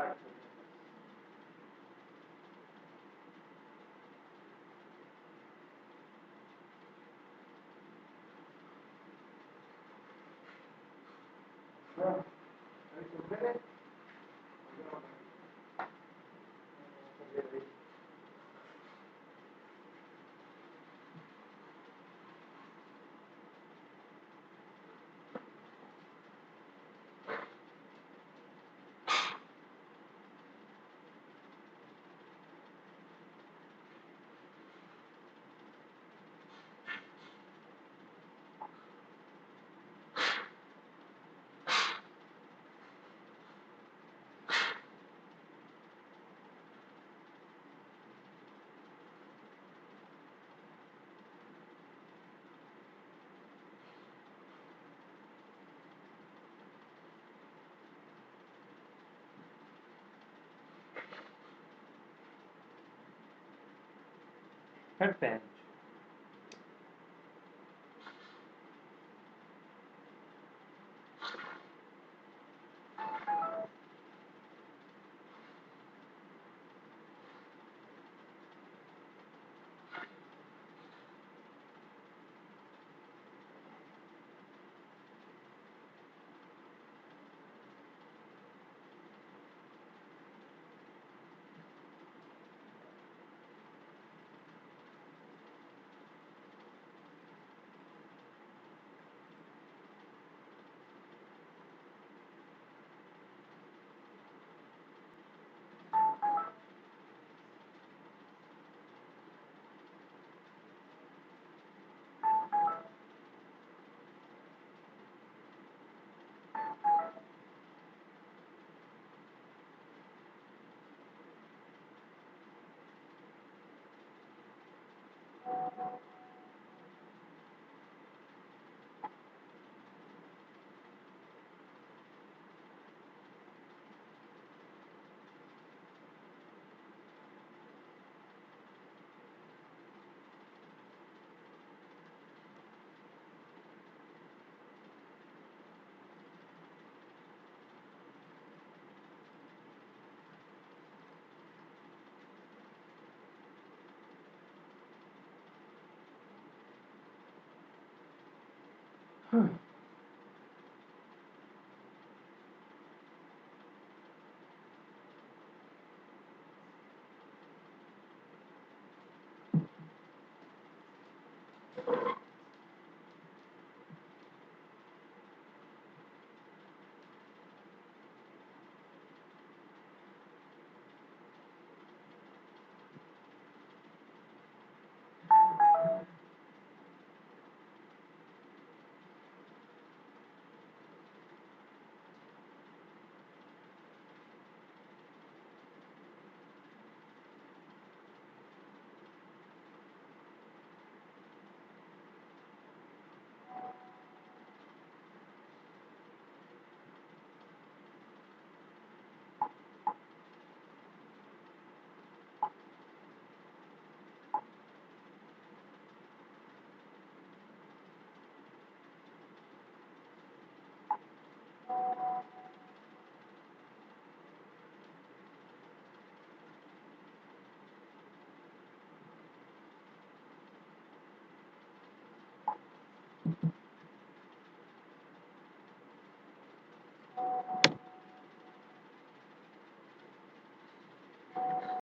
हट पैन